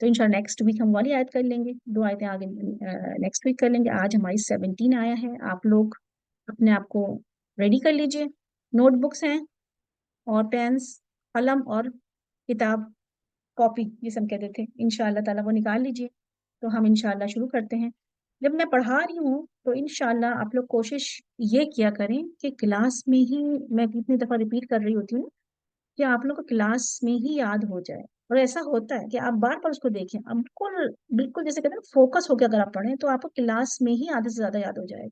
تو انشاءاللہ نیکسٹ ویک ہم والی آیت کر لیں گے, 2 آیتیں آگے نیکسٹ ویک کر لیں گے. آج ہماری 17 آیا ہے. آپ لوگ اپنے آپ کو ریڈی کر لیجئے. نوٹ بکس ہیں اور پینس, قلم اور کتاب, کاپی جسے ہم کہتے تھے, انشاءاللہ تعالیٰ وہ نکال لیجئے. تو ہم انشاءاللہ شروع کرتے ہیں. جب میں پڑھا رہی ہوں تو انشاءاللہ آپ لوگ کوشش یہ کیا کریں کہ کلاس میں ہی, میں کتنی دفعہ ریپیٹ کر رہی ہوتی ہوں کہ آپ لوگ کو کلاس میں ہی یاد ہو جائے. اور ایسا ہوتا ہے کہ آپ بار بار اس کو دیکھیں, اب بالکل بالکل جیسے کہتے ہیں فوکس ہو کے اگر آپ پڑھیں تو آپ کو کلاس میں ہی آدھے سے زیادہ یاد ہو جائے.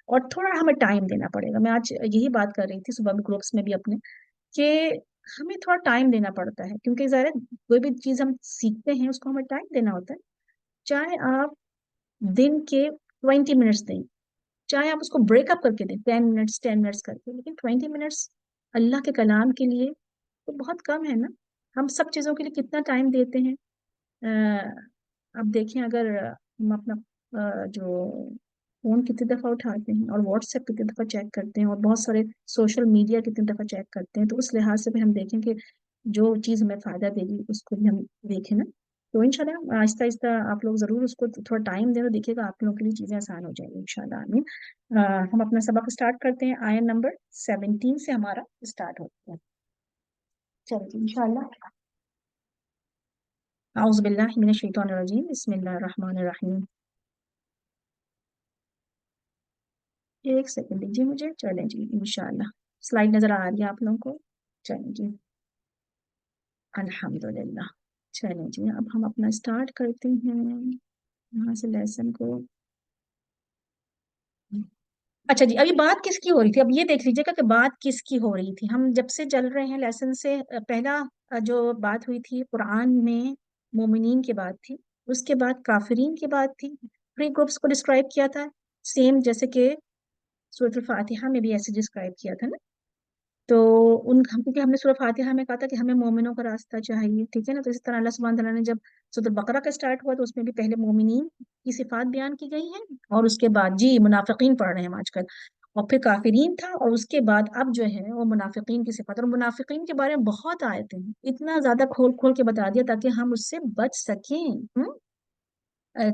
اور تھوڑا ہمیں ٹائم دینا پڑے گا. میں آج یہی بات کر رہی تھی صبح میں گروپس میں بھی اپنے, کہ ہمیں تھوڑا ٹائم دینا پڑتا ہے کیونکہ ظاہر ہے کوئی بھی چیز ہم سیکھتے ہیں اس کو ہمیں ٹائم دینا ہوتا ہے. چاہے آپ دن کے 20 منٹس دیں, چاہے آپ اس کو بریک اپ کر کے دیں 10 منٹس کر کے, لیکن 20 منٹس اللہ کے کلام کے لیے تو بہت کم ہے نا. ہم سب چیزوں کے لیے کتنا ٹائم دیتے ہیں. اب دیکھیں اگر ہم اپنا جو فون کتنی دفعہ اٹھاتے ہیں اور واٹس ایپ کتنی دفعہ چیک کرتے ہیں اور بہت سارے سوشل میڈیا کتنی دفعہ چیک کرتے ہیں, تو اس لحاظ سے بھی ہم دیکھیں کہ جو چیز ہمیں فائدہ دے گی اس کو بھی ہم دیکھیں نا. تو انشاءاللہ آہستہ آہستہ آپ لوگ ضرور اس کو تھوڑا ٹائم دیں تو دیکھیے گا آپ لوگوں کے لیے چیزیں آسان ہو جائیں گی انشاءاللہ. آمین. ہم اپنا سبق اسٹارٹ کرتے ہیں. آیت نمبر 17 سے ہمارا اسٹارٹ ہوتا ہے. چلیے انشاءاللہ. اعوذ باللہ من الشیطان الرجیم, بسم اللہ الرحمن الرحیم. ایک سیکنڈ دیجیے مجھے. چلیں جی انشاءاللہ سلائڈ نظر آ رہی ہے آپ لوگوں کو. چلیں جی الحمدللہ. چلیں جی اب ہم اپنا اسٹارٹ کرتے ہیں یہاں سے لیسن کو. اچھا جی, ابھی بات کس کی ہو رہی تھی؟ اب یہ دیکھ لیجیے گا کہ بات کس کی ہو رہی تھی. ہم جب سے چل رہے ہیں لیسن سے پہلا جو بات ہوئی تھی قرآن میں مومنین کی بات تھی, اس کے بعد کافرین کی بات تھی. پری گروپس کو ڈسکرائب کیا تھا سیم جیسے کہ سورۃ الفاتحہ میں بھی ایسے ڈسکرائب کیا تھا نا. تو کیونکہ ہم نے سورۃ فاتحہ میں کہا تھا کہ ہمیں مومنوں کا راستہ چاہیے, ٹھیک ہے نا. تو اسی طرح اللہ سبحانہ تعالیٰ نے جب سورۃ البقرہ کا اسٹارٹ ہوا تو اس میں بھی پہلے مومنین کی صفات بیان کی گئی ہیں اور اس کے بعد جی منافقین پڑھ رہے ہیں ہم آج کل, اور پھر کافرین تھا, اور اس کے بعد اب جو ہے وہ منافقین کی صفات. اور منافقین کے بارے میں بہت آیتیں ہیں, اتنا زیادہ کھول کھول کے بتا دیا تاکہ ہم اس سے بچ سکیں.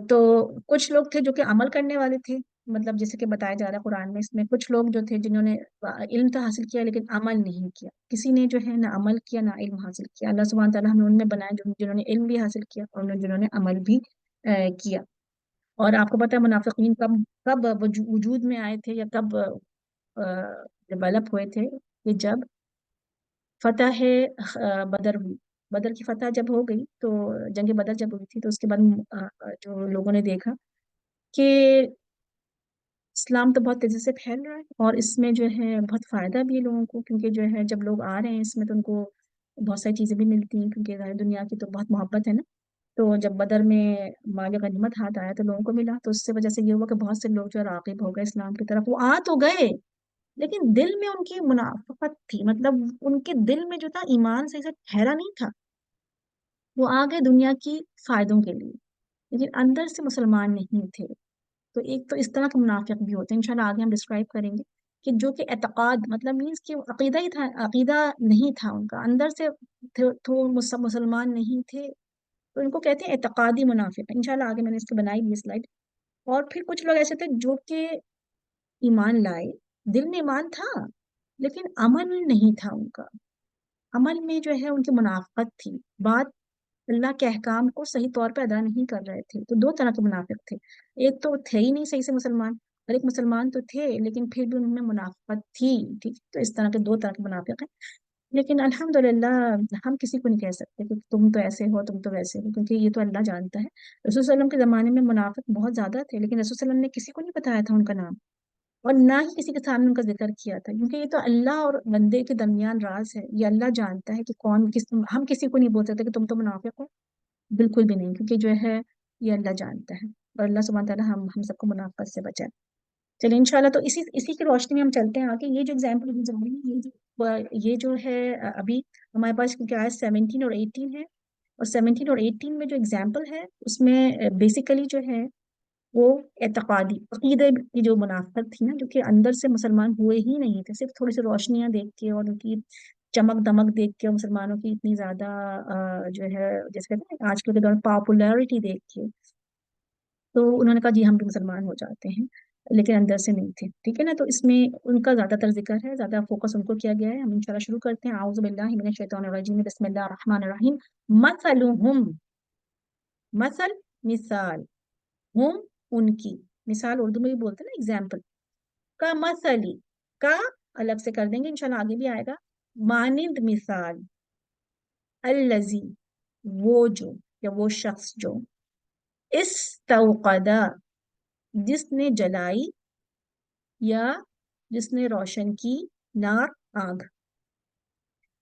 تو کچھ لوگ تھے جو کہ عمل کرنے والے تھے, مطلب جیسے کہ بتایا جا رہا ہے قرآن میں, اس میں کچھ لوگ جو تھے جنہوں نے علم تو حاصل کیا لیکن عمل نہیں کیا. کسی نے جو ہے نہ عمل کیا نہ علم حاصل کیا. اللہ سبحانہ تعالیٰ ہمیں ان میں بنایا جنہوں نے علم بھی حاصل کیا اور جنہوں نے عمل بھی کیا. اور آپ کو پتا ہے منافقین کب کب وجود میں آئے تھے یا کب ڈیولپ ہوئے تھے, کہ جب فتح بدر ہوئی. بدر کی فتح جب ہو گئی تو جنگ بدر جب ہوئی تھی تو اس کے بعد جو لوگوں نے دیکھا کہ اسلام تو بہت تیزی سے پھیل رہا ہے اور اس میں جو ہے بہت فائدہ بھی ہے لوگوں کو, کیونکہ جو ہے جب لوگ آ رہے ہیں اس میں تو ان کو بہت ساری چیزیں بھی ملتی ہیں, کیونکہ ظاہر دنیا کی تو بہت محبت ہے نا. تو جب بدر میں مال غنیمت ہاتھ آیا تو لوگوں کو ملا, تو اس سے وجہ سے یہ ہوا کہ بہت سے لوگ جو ہے راغب ہو گئے اسلام کی طرف. وہ آ تو گئے لیکن دل میں ان کی منافقت تھی, مطلب ان کے دل میں جو تھا ایمان صحیح سے ٹھہرا نہیں تھا. وہ آ گئے دنیا کی فائدوں کے لیے لیکن اندر سے مسلمان نہیں تھے. تو ایک تو اس طرح کے منافق بھی ہوتے ہیں, انشاءاللہ آگے ہم ڈسکرائب کریں گے کہ جو کہ اعتقاد مطلب مینس کہ عقیدہ ہی تھا, عقیدہ نہیں تھا ان کا, اندر سے تو مسلمان نہیں تھے, تو ان کو کہتے ہیں اعتقادی منافق. انشاءاللہ آگے میں نے اس کی بنائی بھی سلائڈ. اور پھر کچھ لوگ ایسے تھے جو کہ ایمان لائے, دل میں ایمان تھا لیکن عمل نہیں تھا ان کا. عمل میں جو ہے ان کی منافقت تھی, بات اللہ کے احکام کو صحیح طور پہ ادا نہیں کر رہے تھے. تو 2 طرح کے منافق تھے, ایک تو تھے ہی نہیں صحیح سے مسلمان, اور ایک مسلمان تو تھے لیکن پھر بھی ان میں منافقت تھی. ٹھیک, تو اس طرح کے 2 طرح کے منافق ہیں. لیکن الحمدللہ ہم کسی کو نہیں کہہ سکتے کہ تم تو ایسے ہو تم تو ویسے ہو, کیونکہ یہ تو اللہ جانتا ہے. رسول صلی اللہ علیہ وسلم کے زمانے میں منافق بہت زیادہ تھے لیکن رسول صلی اللہ علیہ وسلم نے کسی کو نہیں بتایا تھا ان کا نام, اور نہ ہی کسی کے سامنے ان کا ذکر کیا تھا, کیونکہ یہ تو اللہ اور بندے کے درمیان راز ہے. یہ اللہ جانتا ہے کہ کون کس, ہم کسی کو نہیں بول سکتے کہ تم تو منافق ہو, بالکل بھی نہیں, کیونکہ جو ہے یہ اللہ جانتا ہے. اور اللہ سبحانہ تعالیٰ ہم سب کو منافقت سے بچائے. چلیے انشاءاللہ تو اسی کی روشنی میں ہم چلتے ہیں آگے. یہ جو ایگزامپل دی جا رہی ہے یہ جو ہے ابھی ہمارے پاس, کیونکہ آج 17 اور 18 ہے, اور 17 اور 18 میں جو ایگزامپل ہے اس میں بیسیکلی جو ہے وہ اعتقادی عقیدے کی جو منافقت تھی نا، جو کہ اندر سے مسلمان ہوئے ہی نہیں تھے، صرف تھوڑی سی روشنیاں دیکھ کے اور ان کی چمک دمک دیکھ کے اور مسلمانوں کی اتنی زیادہ جو ہے جیسے کہتے ہیں آج کل کے دور میں پاپولیرٹی دیکھ کے، تو انہوں نے کہا جی ہم بھی مسلمان ہو جاتے ہیں، لیکن اندر سے نہیں تھے، ٹھیک ہے نا۔ تو اس میں ان کا زیادہ تر ذکر ہے، زیادہ فوکس ان کو کیا گیا ہے۔ ہم انشاءاللہ شروع کرتے ہیں۔ اعوذ باللہ من الشیطان الرجیم، بسم اللہ الرحمن الرحیم۔ مثلہم، مثل مثال، ہم ان کی، مثال اردو میں بھی بولتے ہیں نا ایگزامپل، کا مثلی، کا الگ سے کر دیں گے انشاءاللہ، آگے بھی آئے گا، مانند مثال، الذی، وہ جو یا وہ شخص جو، استوقدا، جس نے جلائی یا جس نے روشن کی، نار، آگ،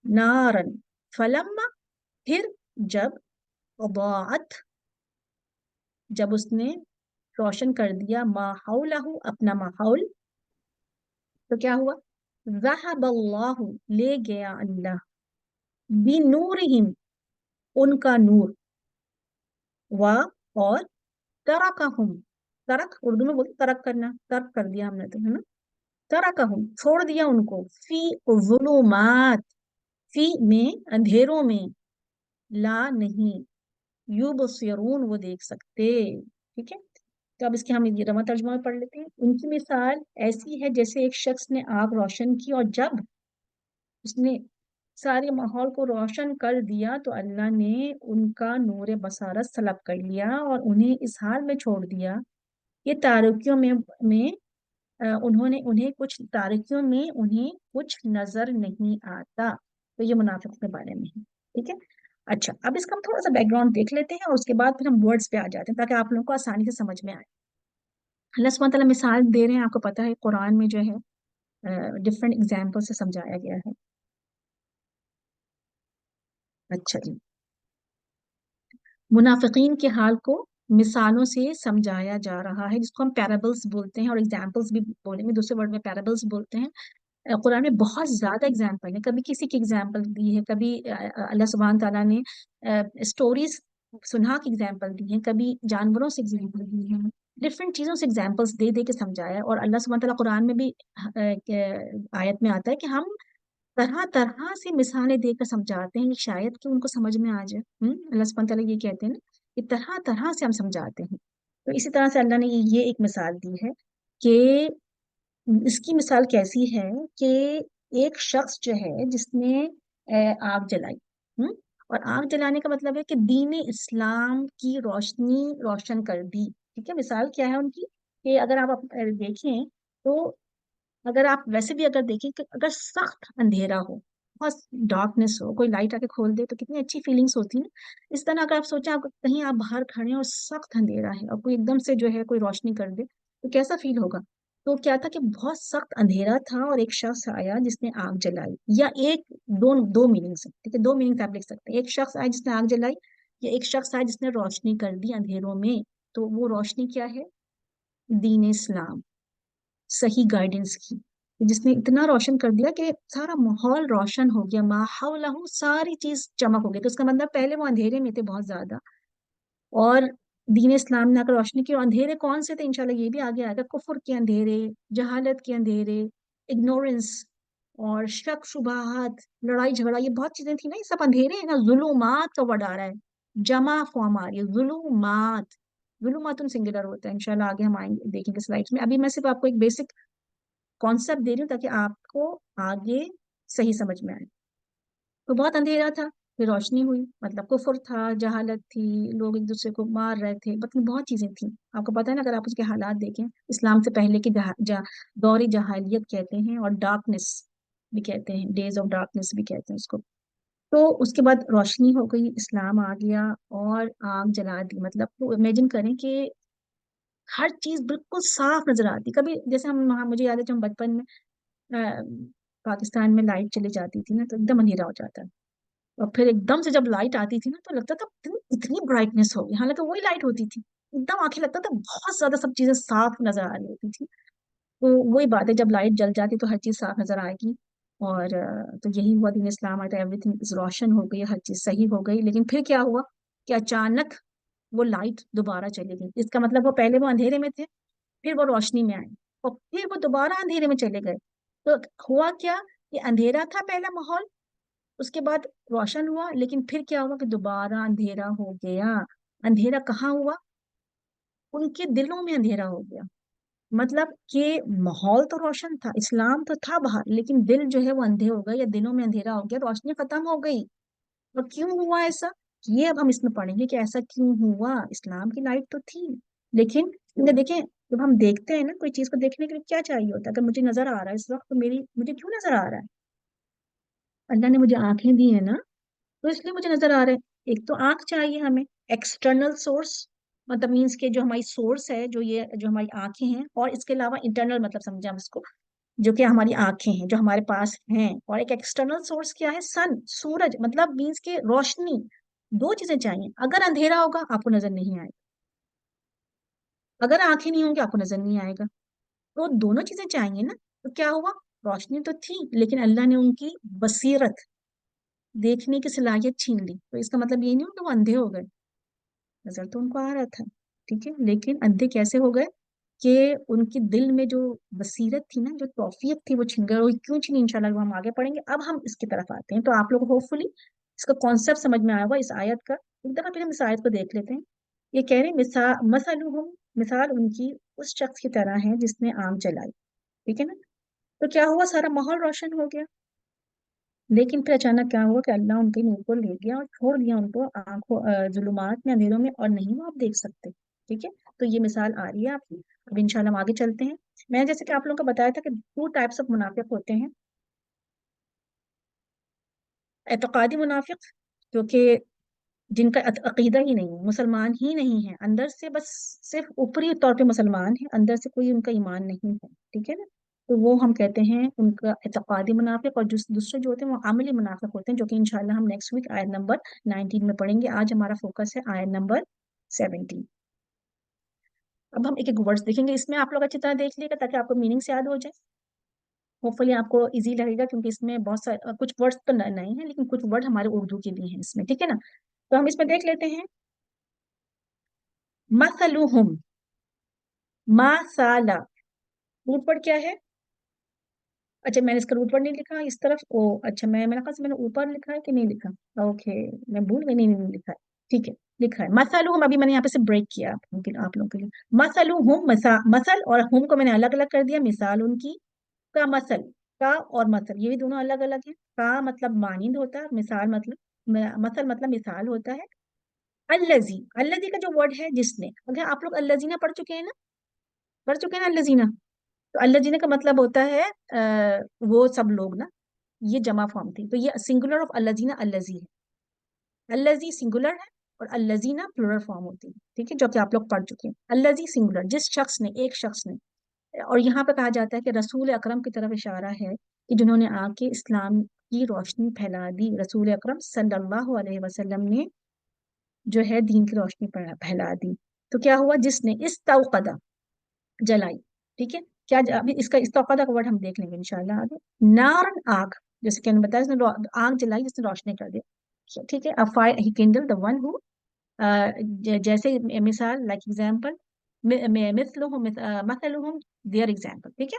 نارن، فلما، پھر جب، اضاعت، جب اس نے روشن کر دیا، ما حولہ، اپنا ماحول، تو کیا ہوا، ذہب اللہ، لے گیا اللہ، بنورہم، ان کا نور، و، اور، ترکہم، ترک اردو میں بولتے ترک کرنا، ترک کر دیا ہم نے تو، ہے نا، ترکہم، چھوڑ دیا ان کو، فی ظلمات، فی میں، اندھیروں میں، لا نہیں، یبصرون، وہ دیکھ سکتے، ٹھیک ہے۔ تو اب اس کے ہم یہ رواں ترجمہ پڑھ لیتے ہیں۔ ان کی مثال ایسی ہے جیسے ایک شخص نے آگ روشن کی، اور جب اس نے سارے ماحول کو روشن کر دیا تو اللہ نے ان کا نور بصارت سلب کر لیا اور انہیں اس حال میں چھوڑ دیا، یہ تاریکیوں میں انہیں کچھ تاریکیوں میں انہیں کچھ نظر نہیں آتا۔ تو یہ منافق کے بارے میں ہے، ٹھیک ہے۔ اچھا، اب اس کا ہم تھوڑا سا بیک گراؤنڈ دیکھ لیتے ہیں اور اس کے بعد پھر ہم ورڈز پہ آ جاتے ہیں تاکہ آپ لوگوں کو آسانی سے سمجھ میں آئے۔ اللہ سبحانہ تعالیٰ مثال دے رہے ہیں، آپ کو پتا ہے قرآن میں جو ہے ڈفرینٹ ایگزامپل سے سمجھایا گیا ہے۔ اچھا جی، منافقین کے حال کو مثالوں سے سمجھایا جا رہا ہے، جس کو ہم پیرابلس بولتے ہیں، اور ایگزامپلس بھی بولیں گے، دوسرے ورڈ میں پیرابلس بولتے ہیں۔ قرآن میں بہت زیادہ ایگزامپل ہیں، کبھی کسی کی ایگزامپل دی ہے، کبھی اللہ سبحانہ تعالیٰ نے اسٹوریز سنا کی ایگزامپل دی ہیں، کبھی جانوروں سے ایگزامپل دی ہیں، ڈفرینٹ چیزوں سے ایگزامپلس دے دے کے سمجھایا ہے۔ اور اللہ سبحانہ تعالیٰ قرآن میں بھی آیت میں آتا ہے کہ ہم طرح طرح سے مثالیں دے کر سمجھاتے ہیں، شاید کہ ان کو سمجھ میں آ جائے۔ اللہ سبحانہ تعالیٰ یہ کہتے ہیں نا کہ طرح طرح سے ہم سمجھاتے ہیں۔ تو اسی طرح سے اللہ نے یہ ایک مثال دی ہے کہ اس کی مثال کیسی ہے کہ ایک شخص جو ہے جس نے آگ جلائی، اور آگ جلانے کا مطلب ہے کہ دین اسلام کی روشنی روشن کر دی، ٹھیک ہے۔ مثال کیا ہے ان کی کہ اگر آپ دیکھیں تو، اگر آپ ویسے بھی اگر دیکھیں کہ اگر سخت اندھیرا ہو، بہت ڈارکنیس ہو، کوئی لائٹ آ کے کھول دے تو کتنی اچھی فیلنگس ہوتی ہیں۔ اس طرح اگر آپ سوچیں آپ کہیں آپ باہر کھڑے ہیں اور سخت اندھیرا ہے اور کوئی ایک دم سے جو ہے کوئی روشنی کر دے تو کیسا فیل ہوگا۔ تو کیا تھا کہ بہت سخت اندھیرا تھا اور ایک شخص آیا جس نے آگ جلائی، یا ایک دو میننگس، ٹھیک ہے، دو میننگ آپ لکھ سکتے ہیں، ایک شخص آیا جس نے آگ جلائی، یا ایک شخص آیا جس نے روشنی کر دی اندھیروں میں۔ تو وہ روشنی کیا ہے، دین اسلام، صحیح گائیڈنس کی، جس نے اتنا روشن کر دیا کہ سارا ماحول روشن ہو گیا، ماحول ساری چیز چمک ہو گئی۔ تو اس کا مطلب پہلے وہ اندھیرے میں تھے بہت زیادہ، اور دین اسلام نے آ کر روشنی کی۔ اور اندھیرے کون سے تھے، انشاءاللہ یہ بھی آگے آئے گا، کفر کے اندھیرے، جہالت کے اندھیرے، اگنورنس، اور شک شبہات، لڑائی جھگڑا، یہ بہت چیزیں تھیں نا، یہ سب اندھیرے ہیں نا۔ ظلمات کا ورڈ آ رہا ہے، جمع فارم آ رہی ہے، ظلمات، ظلمات سنگولر ہوتا ہے، انشاءاللہ آگے ہم آئیں گے دیکھیں گے سلائڈس میں۔ ابھی میں صرف آپ کو ایک بیسک کانسیپٹ دے رہی ہوں تاکہ آپ کو آگے صحیح سمجھ میں آئے۔ تو بہت اندھیرا تھا، پھر روشنی ہوئی، مطلب کفر تھا، جہالت تھی، لوگ ایک دوسرے کو مار رہے تھے، بہت چیزیں تھیں۔ آپ کو پتہ ہے نا، اگر آپ اس کے حالات دیکھیں، اسلام سے پہلے کے دور جاہلیت کہتے ہیں، اور ڈارکنیس بھی کہتے ہیں، ڈیز آف ڈارکنیس بھی کہتے ہیں اس کو۔ تو اس کے بعد روشنی ہو گئی، اسلام آ گیا اور آگ جلا دی۔ مطلب امیجن کریں کہ ہر چیز بالکل صاف نظر آتی۔ کبھی جیسے مجھے یاد ہے جب ہم بچپن میں پاکستان میں لائٹ چلی جاتی تھی نا تو ایک دم اندھیرا ہو جاتا ہے، اور پھر ایک دم سے جب لائٹ آتی تھی نا تو لگتا تھا اتنی برائٹنیس ہوگی، حالانکہ وہی لائٹ ہوتی تھی، ایک دم آنکھیں لگتا تھا بہت زیادہ سب چیزیں صاف نظر آ رہی ہوتی تھی۔ تو وہی بات ہے، جب لائٹ جل جاتی تو ہر چیز صاف نظر آئے گی، اور تو یہی ہوا، دین اسلام آیا تو ایوری تھنگ روشن ہو گئی، ہر چیز صحیح ہو گئی۔ لیکن پھر کیا ہوا کہ اچانک وہ لائٹ دوبارہ چلی گئی. اس کا مطلب وہ پہلے وہ اندھیرے میں تھے، پھر وہ روشنی میں آئے، اور پھر وہ دوبارہ اندھیرے میں چلے گئے. تو ہوا کیا کہ اندھیرا تھا پہلا ماحول، اس کے بعد روشن ہوا، لیکن پھر کیا ہوا کہ دوبارہ اندھیرا ہو گیا. اندھیرا کہاں ہوا؟ ان کے دلوں میں اندھیرا ہو گیا. مطلب کہ ماحول تو روشن تھا، اسلام تو تھا باہر، لیکن دل جو ہے وہ اندھے ہو گئے، یا دلوں میں اندھیرا ہو گیا، روشنی ختم ہو گئی. اور کیوں ہوا ایسا؟ یہ اب ہم اس میں پڑھیں گے کہ ایسا کیوں ہوا. اسلام کی لائٹ تو تھی، لیکن دیکھیں جب ہم دیکھتے ہیں نا کوئی چیز کو، دیکھنے کے لیے کیا چاہیے ہوتا ہے؟ اگر مجھے نظر آ رہا ہے اس وقت، تو مجھے کیوں نظر آ رہا ہے؟ اللہ نے مجھے آنکھیں دی ہیں نا، تو اس لیے مجھے نظر آ رہا ہے. ایک تو آنکھ چاہیے ہمیں، ایکسٹرنل سورس، مطلب مینس کے جو ہماری سورس ہے، جو ہماری آنکھیں ہیں، اور اس کے علاوہ انٹرنل مطلب سمجھیں ہم اس کو، جو کہ ہماری آنکھیں ہیں جو ہمارے پاس ہیں. اور ایک ایکسٹرنل سورس کیا ہے؟ سن، سورج، مطلب مینس کے روشنی. دو چیزیں چاہیے. اگر اندھیرا ہوگا آپ کو نظر نہیں آئے گا، اگر آنکھیں نہیں ہوں گی آپ کو نظر نہیں آئے گا. تو دونوں چیزیں چاہیے نا. تو کیا ہوا؟ روشنی تو تھی، لیکن اللہ نے ان کی بصیرت، دیکھنے کی صلاحیت چھین لی. تو اس کا مطلب یہ نہیں ہو کہ وہ اندھے ہو گئے، نظر تو ان کو آ رہا تھا، ٹھیک ہے، لیکن اندھے کیسے ہو گئے؟ کہ ان کے دل میں جو بصیرت تھی نا، جو توفیق تھی، وہ چھن گئی. اور کیوں چھنی انشاءاللہ وہ ہم آگے پڑھیں گے. اب ہم اس کی طرف آتے ہیں، تو آپ لوگ ہوپ فلی اس کا کانسیپٹ سمجھ میں آیا ہوگا اس آیت کا. ایک دفعہ پھر ہم اس آیت کو دیکھ لیتے ہیں. یہ کہہ رہے ہیں مثلہم، مثال ان کی اس شخص کی طرح ہے جس نے آگ جلائی، ٹھیک ہے نا. تو کیا ہوا؟ سارا ماحول روشن ہو گیا، لیکن پھر اچانک کیا ہوا کہ اللہ ان کے نور کو لے گیا اور چھوڑ دیا ان کو آنکھوں ظلمات میں، اندھیروں میں، اور نہیں وہ آپ دیکھ سکتے. ٹھیک ہے، تو یہ مثال آ رہی ہے آپ کی. اب انشاءاللہ ہم آگے چلتے ہیں. میں جیسے کہ آپ لوگوں کو بتایا تھا کہ 2 ٹائپس آف منافق ہوتے ہیں. اعتقادی منافق، جو کہ جن کا عقیدہ ہی نہیں ہے، مسلمان ہی نہیں ہے اندر سے، بس صرف اوپری طور پہ مسلمان ہے، اندر سے کوئی ان کا ایمان نہیں ہے. ٹھیک ہے نا. تو وہ ہم کہتے ہیں ان کا اعتقادی منافق. اور دوسرے جو ہوتے ہیں وہ عملی منافق ہوتے ہیں، جو کہ انشاءاللہ ہم نیکسٹ ویک آیت نمبر 19 میں پڑھیں گے. آج ہمارا فوکس ہے آیت نمبر 17. اب ہم ایک ایک ورڈز دیکھیں گے. اس میں آپ لوگ اچھی طرح دیکھ لیے گا تاکہ آپ کو میننگس یاد ہو جائے. ہوپ فلی آپ کو ایزی لگے گا، کیونکہ اس میں بہت سارے کچھ ورڈز تو نہیں ہیں، لیکن کچھ ورڈ ہمارے اردو کے بھی ہیں اس میں. ٹھیک ہے نا. تو ہم اس میں دیکھ لیتے ہیں. مثلہم، ما سالا، روٹ ورڈ کیا ہے؟ اچھا میں نے اس کا روٹ ورڈ نہیں لکھا اس طرف. او اچھا، میں نے کہا میں نے اوپر لکھا ہے کہ نہیں لکھا. اوکے، میں بھول گئی. نہیں لکھا ہے. ٹھیک ہے، لکھا ہے مثلہم. ابھی میں نے یہاں پہ سے بریک کیا آپ لوگوں کے لیے. مثلہم، مثل اور ہم کو میں نے الگ الگ کر دیا. مثال ان کی، کا مثل، کا اور مثل یہ بھی دونوں الگ الگ ہیں. کا مطلب مانند ہوتا ہے، مثال مطلب، مثل مطلب مثال ہوتا ہے. الذی، الذی کا جو ورڈ ہے جس نے، اگر آپ لوگ الذین پڑھ چکے ہیں نا، پڑھ چکے ہیں نا الذین، تو الذین کا مطلب ہوتا ہے وہ سب لوگ نا. یہ جمع فارم تھی، تو یہ سنگولر آف الذین الذی ہے. الذی سنگولر ہے اور الذین پلورل فارم ہوتی ہے. ٹھیک ہے، جو کہ آپ لوگ پڑھ چکے ہیں. الذی سنگولر، جس شخص نے، ایک شخص نے. اور یہاں پہ کہا جاتا ہے کہ رسول اکرم کی طرف اشارہ ہے کہ جنہوں نے آ کے اسلام کی روشنی پھیلا دی. رسول اکرم صلی اللہ علیہ وسلم نے جو ہے دین کی روشنی پھیلا دی. تو کیا ہوا؟ جس نے استوقدہ، جلائی. ٹھیک ہے، کیا ابھی اس کا استوقدہ کا ورڈ ہم دیکھ لیں گے انشاءاللہ آگے. نارن، آگ، جیسے کہ ہم نے بتایا اس نے آگ جلائی جس نے روشنی کر دیا. ٹھیک ہے. A fire he kindled, the one who جیسے مثال لائک ایگزامپل، مثلہم دیئر ایگزامپل. ٹھیک ہے.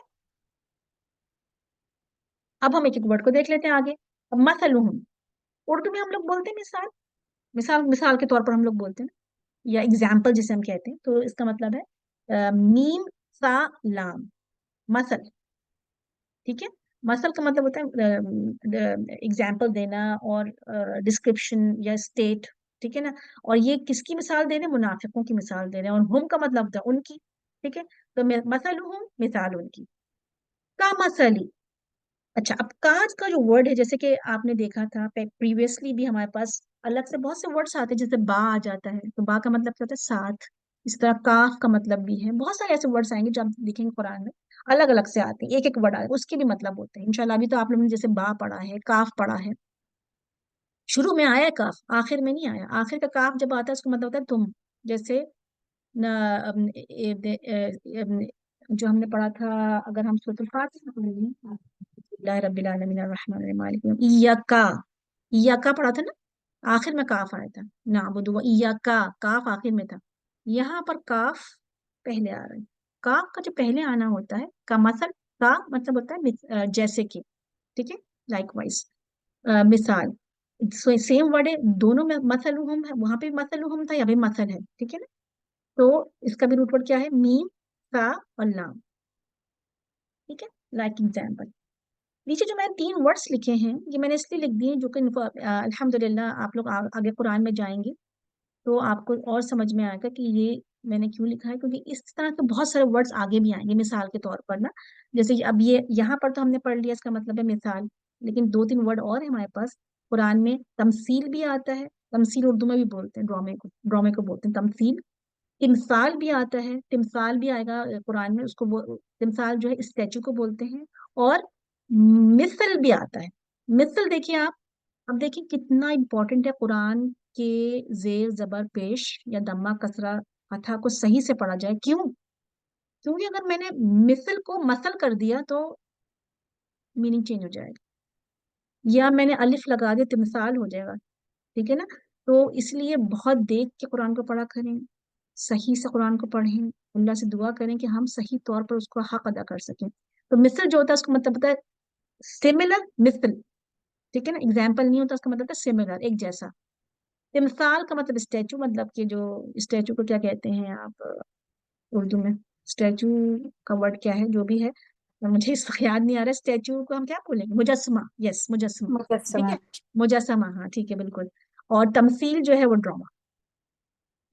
اب ہم ایک ایک ورڈ کو دیکھ لیتے ہیں آگے. اب مثلہم، اردو میں ہم لوگ بولتے ہیں مثال، مثال کے طور پر ہم لوگ بولتے ہیں نا، یا ایگزامپل جسے ہم کہتے ہیں. تو اس کا مطلب ہے میم سا لام، مثل. ٹھیک ہے. مثل کا مطلب ہوتا ہے ایگزامپل دینا اور ڈسکرپشن یا اسٹیٹ. ٹھیک ہے نا. اور یہ کس کی مثال دے رہے ہیں؟ منافقوں کی مثال دے رہے ہیں. اور ہم کا مطلب ہوتا ہے ان کی. ٹھیک ہے. تو مثلہم، مثال ان کی. کا مثلی. اچھا، اب کاج کا جو ورڈ ہے، جیسے کہ آپ نے دیکھا تھا پریویسلی بھی ہمارے پاس الگ سے بہت سے ورڈس آتے ہیں، جیسے با آ جاتا ہے. تو با کا مطلب کیا ہوتا ہے؟ ساتھ. اس طرح کاف کا مطلب بھی ہے. بہت سارے ایسے ورڈس آئیں گے جو آپ دیکھیں گے قرآن میں الگ الگ سے آتے ہیں. ایک ایک ورڈ آئے اس کے بھی مطلب ہوتے ہیں انشاءاللہ. ابھی تو آپ لوگوں نے جیسے با پڑھا ہے، کاف پڑھا ہے. شروع میں آیا ہے کاف، آخر میں نہیں آیا. آخر کا کاف جب آتا ہے اس کا مطلب ہوتا ہے تم. جیسے جو ہم نے پڑھا تھا، اگر ہم سورۃ الفاتحہ پڑھ لیں، اللہ رب العالمین الرحمن الرحیم مالک یوم، ایاکا، ایاکا پڑھا تھا نا. آخر میں کاف آیا تھا، نعبد و ایاکا، کاف آخر میں تھا، یہاں پر کاف پہلے آ رہا ہے۔ کاف کا جو پہلے آنا ہوتا ہے، کا مثل، کا مطلب ہوتا ہے جیسے کہ، ٹھیک ہے، لائک وائز، مثال، سیم ورڈ ہے دونوں میں، مثلہم ہے، وہاں پہ مثلہم تھا، یہاں پہ مثل ہے، ٹھیک ہے نا؟ تو اس کا بھی روٹ ورڈ کیا ہے؟ میم، سا اور لام، ٹھیک ہے، لائک ایگزامپل۔ نیچے جو میں نے 3 ورڈس لکھے ہیں، یہ میں نے اس لیے لکھ دیے جو کہ الحمد للہ آپ لوگ آگے قرآن میں جائیں گے تو آپ کو اور سمجھ میں آئے گا کہ یہ میں نے کیوں لکھا ہے، کیونکہ اس طرح کے بہت سارے ورڈس آگے بھی آئیں گے مثال کے طور پر نا، جیسے اب یہ یہاں پر تو ہم نے پڑھ لیا، اس کا مطلب ہے مثال، لیکن 2-3 ورڈ اور ہیں ہمارے پاس قرآن میں۔ تمثیل بھی آتا ہے، تمثیل اردو میں بھی بولتے ہیں، ڈرامے کو بولتے ہیں تمثیل۔ تمثال بھی آتا ہے، تمثال بھی آئے گا قرآن میں، اس کو تمثال جو ہے اسٹیچو کو بولتے ہیں۔ اور مثل بھی آتا ہے، مثل دیکھیے آپ، اب دیکھیں کتنا امپورٹنٹ ہے قرآن کے زیر زبر پیش یا دمہ کسرہ فتحہ کو صحیح سے پڑھا جائے۔ کیوں؟ کیونکہ اگر میں نے مثل کو مثل کر دیا تو میننگ چینج ہو جائے گا، یا میں نے الف لگا دیا تمثال ہو جائے گا، ٹھیک ہے نا؟ تو اس لیے بہت دیکھ کے قرآن کو پڑھا کریں، صحیح سے قرآن کو پڑھیں، اللہ سے دعا کریں کہ ہم صحیح طور پر اس کو حق ادا کر سکیں۔ تو مثل جو ہوتا ہے اس کو مطلب ہوتا ہے سملر، مثل، ٹھیک ہے نا، ایگزامپل نہیں ہوتا، اس کا مطلب ہے سملر، ایک جیسا۔ تمثال کا مطلب اسٹیچو، مطلب کہ جو اسٹیچو کو کیا کہتے ہیں آپ اردو میں؟ اسٹیچو کا ورڈ کیا ہے جو بھی ہے، مجھے اس وقت یاد نہیں آ رہا، اسٹیچو کو ہم کیا بولیں گے؟ مجسمہ، یس مجسمہ، ٹھیک مجسمہ. ہے، مجسمہ، ہاں ٹھیک ہے بالکل۔ اور تمثیل جو ہے وہ ڈرامہ،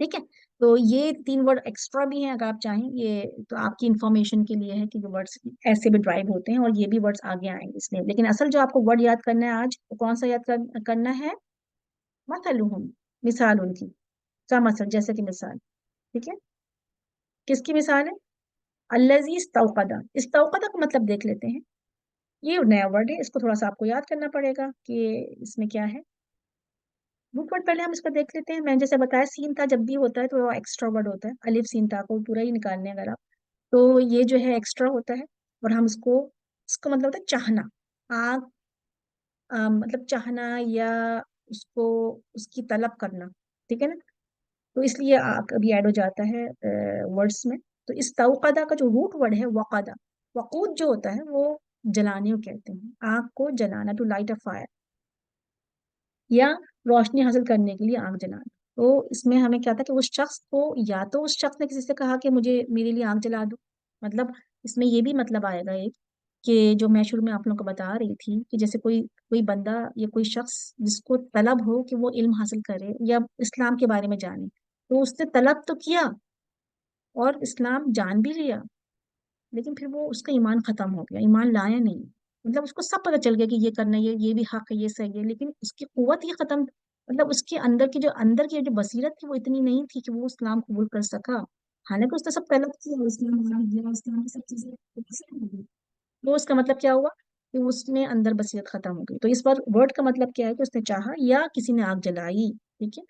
ٹھیک ہے۔ تو یہ 3 ورڈ ایکسٹرا بھی ہیں اگر آپ چاہیں، یہ تو آپ کی انفارمیشن کے لیے ہے کہ یہ ورڈس ایسے بھی ڈرائیو ہوتے ہیں اور یہ بھی ورڈس آگے آئیں گے اس لیے، لیکن اصل جو آپ کو ورڈ یاد کرنا ہے آج، وہ کون سا یاد کرنا ہے؟ مثلہم، مثال ان کی، کا مثل، جیسے کہ مثال، ٹھیک ہے، کس کی مثال ہے؟ الذی استوقد، استوقد کا مطلب دیکھ لیتے ہیں، یہ نیا ورڈ ہے، اس کو تھوڑا سا آپ کو یاد کرنا پڑے گا کہ اس میں کیا ہے۔ روٹ ورڈ پہلے ہم اس کو دیکھ لیتے ہیں، میں نے جیسے بتایا سین تا جب بھی ہوتا ہے تو وہ ایکسٹرا ورڈ ہوتا ہے، الف سین تا کو پورا ہی نکالنے اگر آپ، تو یہ جو ہے ایکسٹرا ہوتا ہے، اور ہم اس کو مطلب ہوتا ہے چاہنا، آگ، مطلب چاہنا یا اس کو، اس کی طلب کرنا، ٹھیک ہے نا؟ تو اس لیے ابھی ایڈ ہو جاتا ہے ورڈس میں۔ تو استوقدہ کا جو روٹ ورڈ ہے وقدہ، وقود جو ہوتا ہے وہ جلانے کو کہتے ہیں، آگ کو جلانا، ٹو لائٹ اے فائر، یا روشنی حاصل کرنے کے لیے آگ جلانا۔ تو اس میں ہمیں کیا تھا کہ اس شخص کو، یا تو اس شخص نے کسی سے کہا کہ مجھے میرے لیے آگ جلا دو، مطلب اس میں یہ بھی مطلب آئے گا ایک، کہ جو میں شروع میں آپ لوگوں کو بتا رہی تھی کہ جیسے کوئی بندہ یا کوئی شخص جس کو طلب ہو کہ وہ علم حاصل کرے یا اسلام کے بارے میں جانے، تو اس نے طلب تو کیا اور اسلام جان بھی لیا، لیکن پھر وہ اس کا ایمان ختم ہو گیا، ایمان لایا نہیں، مطلب اس کو سب پتہ چل گیا کہ یہ کرنا، یہ بھی حق ہے، یہ صحیح ہے، لیکن اس کی قوت یہ ختم، مطلب اس کے اندر کی جو بصیرت تھی وہ اتنی نہیں تھی کہ وہ اسلام قبول کر سکا، حالانکہ اس نے سب طلب کیا، اسلام مان لیا، اسلام کی سب چیزیں ہو گئی، تو اس کا مطلب کیا ہوا کہ اس میں اندر بصیرت ختم ہو گئی۔ تو اس بار ورڈ کا مطلب کیا ہے کہ اس نے چاہا یا کسی نے آگ جلائی، ٹھیک ہے؟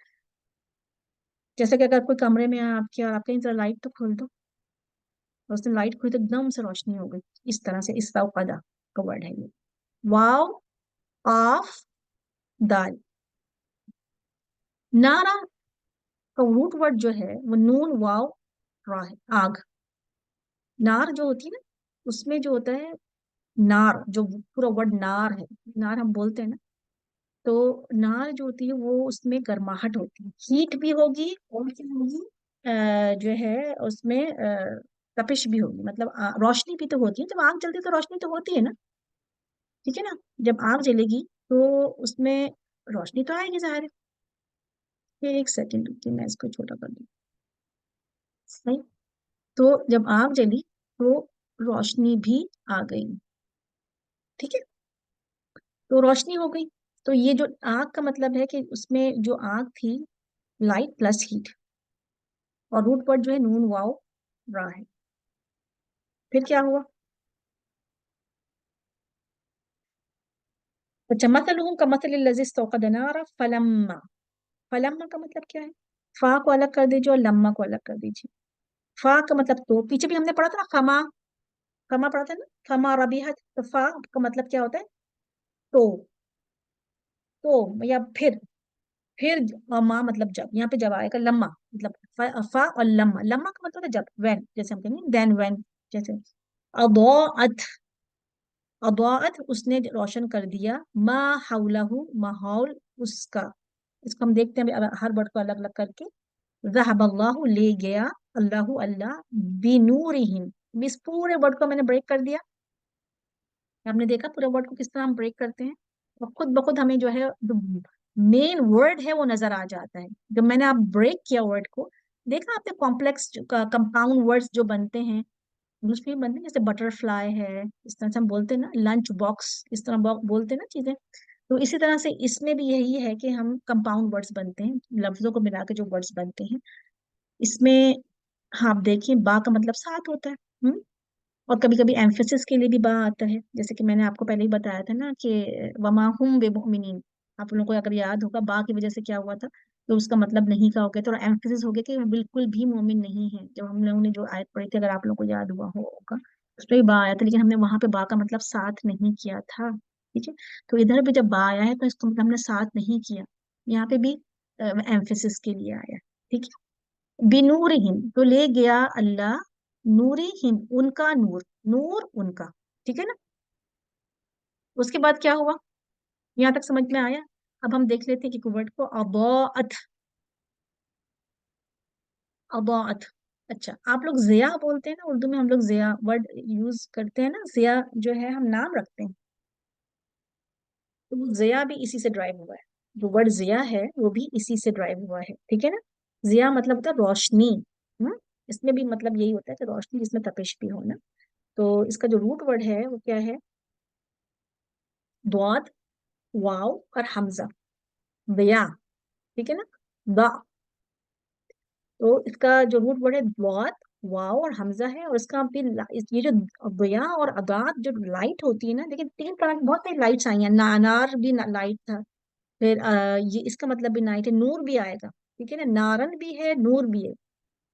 جیسے کہ اگر کوئی کمرے میں آپ کہیں ذرا لائٹ تو کھول دو، اور اس نے لائٹ کھولی تو ایک دم سے روشنی ہو گئی، اس طرح سے استوقدہ کا ورڈ ہے یہ۔ واو، آف، دال، نارا کا روٹ ورڈ جو ہے وہ نون واو را ہے، آگ، نار جو ہوتی ہے نا، اس میں جو ہوتا ہے نار، جو پورا ورڈ نار ہے، نار ہم بولتے ہیں نا، تو نار جو ہوتی ہے وہ اس میں گرماہٹ ہوتی ہے، ہیٹ بھی ہوگی اور کیا ہوگی، جو ہے اس میں تپش بھی ہوگی، مطلب روشنی بھی تو ہوتی ہے، جب آگ جلتی ہے تو روشنی تو ہوتی ہے نا، ٹھیک ہے نا؟ جب آگ جلے گی تو اس میں روشنی تو آئے گی ظاہر ہے، ایک سیکنڈ رکیے میں اس کو چھوٹا کر دوں، صحیح، تو جب آگ جلی تو روشنی بھی آ گئی، ٹھیک ہے، تو روشنی ہو گئی، تو یہ جو آگ کا مطلب ہے کہ اس میں جو آگ تھی لائٹ پلس ہیٹ، اور روٹ ورڈ جو ہے نون واو را ہے، پھر کیا ہوا؟ اچھا، مثلہم کمثل الذی استوقد نارا فلما، فلما کا مطلب کیا ہے؟ فا کو الگ کر دیجیے اور لما کو الگ کر دیجیے۔ فا کا مطلب تو، پیچھے بھی ہم نے پڑھا تھا نا، فما، فما پڑھا تھا نا، فما ربیحت، تو فا کا مطلب کیا ہوتا ہے؟ تو یا پھر، پھر ما مطلب جب، یہاں پہ جب آئے گا لما مطلب فا اور لما، لما کا مطلب ہے جب، وین جیسے ہم کہیں گے دین وین، جیسے اضاءت، اضاءت اس نے روشن کر دیا، ما حولہ ماحول اس کا، اس کو ہم دیکھتے ہیں ہر ورڈ کو الگ الگ کر کے، ذهب اللہ لے گیا، اللہ اللہ، بنورہم، اس پورے ورڈ کو میں نے بریک کر دیا، آپ نے دیکھا پورے ورڈ کو کس طرح ہم بریک کرتے ہیں، اور خود بخود ہمیں جو ہے مین ورڈ ہے وہ نظر آ جاتا ہے، جب میں نے آپ بریک کیا ورڈ کو، دیکھا آپ نے کمپلیکس کمپاؤنڈ ورڈز جو بنتے ہیں انگلش میں بنتے ہیں، جیسے بٹر فلائی ہے، اس طرح سے ہم بولتے ہیں نا، لنچ باکس، اس طرح بولتے ہیں نا چیزیں، تو اسی طرح سے اس میں بھی یہی ہے کہ ہم کمپاؤنڈ ورڈز بنتے ہیں، لفظوں کو ملا کے جو ورڈز بنتے ہیں، اس میں ہاں آپ دیکھیں با کا مطلب ساتھ ہوتا ہے، اور کبھی کبھی ایمفیسس کے لیے بھی با آتا ہے، جیسے کہ میں نے آپ کو پہلے ہی بتایا تھا نا کہ وما ہم بمؤمنین، آپ لوگوں کو اگر یاد ہوگا با کی وجہ سے کیا ہوا تھا، تو اس کا مطلب نہیں کا ہو گیا، تو ایمفیسس ہو گیا کہ وہ بالکل بھی مومن نہیں ہے، جب ہم لوگوں نے جو آیت پڑھی تھی اگر آپ لوگوں کو یاد ہوا ہوگا اس پہ بھی با آیا تھا، لیکن ہم نے وہاں پہ با کا مطلب ساتھ نہیں کیا تھا، ٹھیک ہے، تو ادھر بھی جب با آیا ہے تو اس کا مطلب ہم نے ساتھ نہیں کیا، یہاں پہ بھی ایمفیسس کے لیے آیا، ٹھیک ہے، بنورہم تو لے گیا اللہ، نورہم ان کا نور، نور ان کا، ٹھیک ہے نا، اس کے بعد کیا ہوا، یہاں تک سمجھ میں آیا، اب ہم دیکھ لیتے ہیں کہ ورڈ کو، اضاءت، اضاءت، اچھا آپ لوگ ضیاء بولتے ہیں نا اردو میں، ہم لوگ ضیاء ورڈ یوز کرتے ہیں نا، ضیاء جو ہے ہم نام رکھتے ہیں، تو وہ ضیاء بھی اسی سے ڈرائیو ہوا ہے، جو ورڈ ضیاء ہے وہ بھی اسی سے ڈرائیو ہوا ہے، ٹھیک ہے نا، ضیاء مطلب ہوتا ہے روشنی، اس میں بھی مطلب یہی ہوتا ہے کہ روشنی جس میں تپش بھی ہونا، تو اس کا جو روٹ ورڈ ہے وہ کیا ہے، ضاد، واو اور حمزہ، ضیاء، ٹھیک ہے نا، دا، تو اس کا جو روٹ ورڈ ہے ضاد، واو اور حمزہ ہے، اور اس کا پھر یہ جو ضیاء اور اضاءت جو لائٹ ہوتی ہے نا، لیکن تین طرح کی بہت ساری لائٹس آئی ہیں، نار بھی لائٹ تھا، پھر یہ اس کا مطلب بھی نائٹ ہے، نور بھی آئے گا، ٹھیک ہے نا، نارن بھی ہے، نور بھی ہے،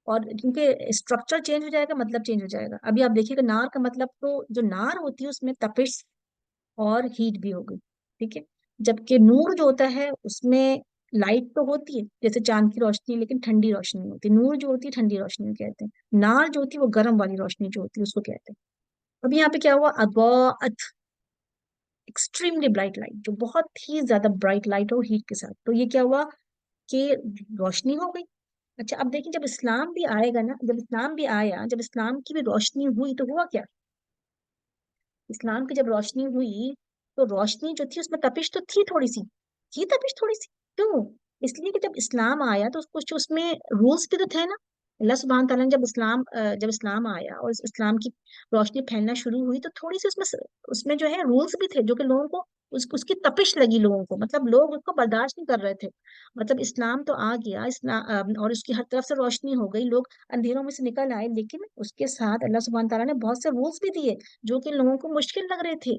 اور کیونکہ اسٹرکچر چینج ہو جائے گا مطلب چینج ہو جائے گا، ابھی آپ دیکھیے گا نار کا مطلب تو جو نار ہوتی ہے اس میں تپش اور ہیٹ بھی ہو گئی، ٹھیک ہے، جبکہ نور جو ہوتا ہے اس میں لائٹ تو ہوتی ہے جیسے چاند کی روشنی، لیکن ٹھنڈی روشنی ہوتی ہے، نور جو ہوتی ہے ٹھنڈی روشنی کو کہتے ہیں، نار جو ہوتی ہے وہ گرم والی روشنی جو ہوتی ہے اس کو کہتے ہیں، اب یہاں پہ کیا ہوا، اضاءت، ایکسٹریملی برائٹ لائٹ، جو بہت ہی زیادہ برائٹ لائٹ اور ہیٹ کے ساتھ، تو یہ کیا ہوا کہ روشنی ہو گئی، اچھا اب دیکھیں جب اسلام بھی آئے گا نا، جب اسلام بھی آیا، جب اسلام کی بھی روشنی ہوئی تو ہوا کیا، اسلام کی جب روشنی ہوئی تو روشنی جو تھی اس میں تپش تو تھی تھوڑی سی، تھی تپش تھوڑی سی، کیوں، اس لیے کہ جب اسلام آیا تو کچھ اس میں رولس بھی تو تھے نا، اللہ سبحانہ تعالیٰ نے جب اسلام آیا اور اسلام کی روشنی پھیلنا شروع ہوئی تو تھوڑی سی اس میں جو ہے رولس بھی تھے جو کہ لوگوں کو اس کی تپش لگی، لوگوں کو مطلب لوگ اس کو برداشت نہیں کر رہے تھے، مطلب اسلام تو آ گیا، اسلام اور اس کی ہر طرف سے روشنی ہو گئی، لوگ اندھیروں میں سے نکل آئے، لیکن اس کے ساتھ اللہ سبحانہ تعالیٰ نے بہت سے رولس بھی دیے جو کہ لوگوں کو مشکل لگ رہے تھے،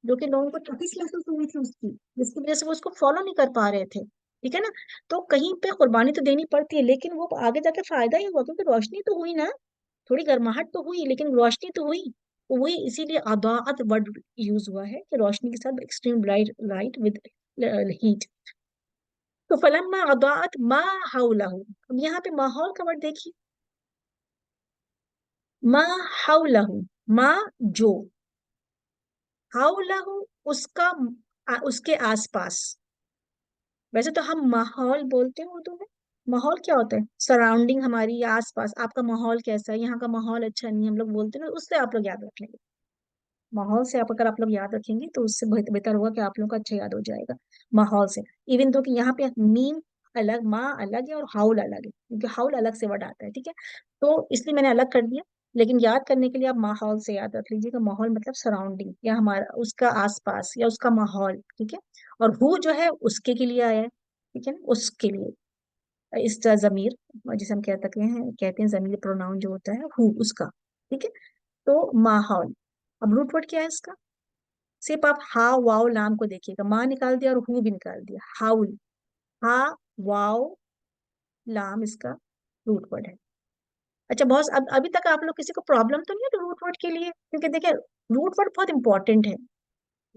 جو کہ لوگوں کو تکلیف محسوس ہوئی تھی اس کی، جس کی وجہ سے وہ اس کو فالو نہیں کر پا رہے تھے، ٹھیک ہے نا، تو کہیں پہ قربانی تو دینی پڑتی ہے، لیکن وہ آگے جا کے فائدہ ہی ہوا کیونکہ روشنی تو ہوئی نا، تھوڑی گرماہٹ تو ہوئی لیکن روشنی تو ہوئی، تو وہی اسی لیے اضاءت ورڈ یوز ہوا ہے کہ روشنی کے ساتھ ایکسٹریم لائٹ ود ہیٹ، تو فلما اضاءت ما حولہ، اب یہاں پہ ماحول کا ورڈ دیکھیے، ما حولہ، ما جو، حولہ اس کے آس پاس، ویسے تو ہم ماحول بولتے ہیں اردو میں، ماحول کیا ہوتا ہے، سراؤنڈنگ ہماری یا آس پاس، آپ کا ماحول کیسا ہے، یہاں کا ماحول اچھا نہیں، ہم لوگ بولتے ہیں نا، اس سے آپ لوگ یاد رکھ لیں گے، ماحول سے اگر آپ لوگ یاد رکھیں گے تو اس سے بہتر ہوگا کہ آپ لوگوں کا اچھا یاد ہو جائے گا، ماحول سے، ایون تو کہ یہاں پہ میم الگ، ماں الگ ہے اور ہاؤل الگ ہے، کیونکہ ہاؤل الگ سے ورڈ آتا ہے، ٹھیک ہے، تو اس لیے میں نے الگ کر دیا، لیکن یاد کرنے کے لیے آپ ماحول سے یاد رکھ لیجیے گا، ماحول مطلب سراؤنڈنگ یا ہمارا اس کا آس پاس یا اس کا ماحول، ٹھیک ہے، اور ہو جو ہے اس کے لیے آیا ہے، ٹھیک ہے نا، اس کے لیے، اس کا ضمیر جسے ہم کہتے ہیں ضمیر پروناؤن جو ہوتا ہے ہو اس کا، ٹھیک ہے، تو ماحول، اب روٹ ورڈ کیا ہے اس کا، صرف آپ ہا واؤ لام کو دیکھیے گا، ماں نکال دیا اور ہو بھی نکال دیا، ہاؤل، ہا واؤ لام اس کا روٹ ورڈ ہے، اچھا بہت ابھی تک آپ لوگ کسی کو پرابلم تو نہیں ہے روٹ ورڈ کے لیے، کیونکہ دیکھیں روٹ ورڈ بہت امپورٹنٹ ہے،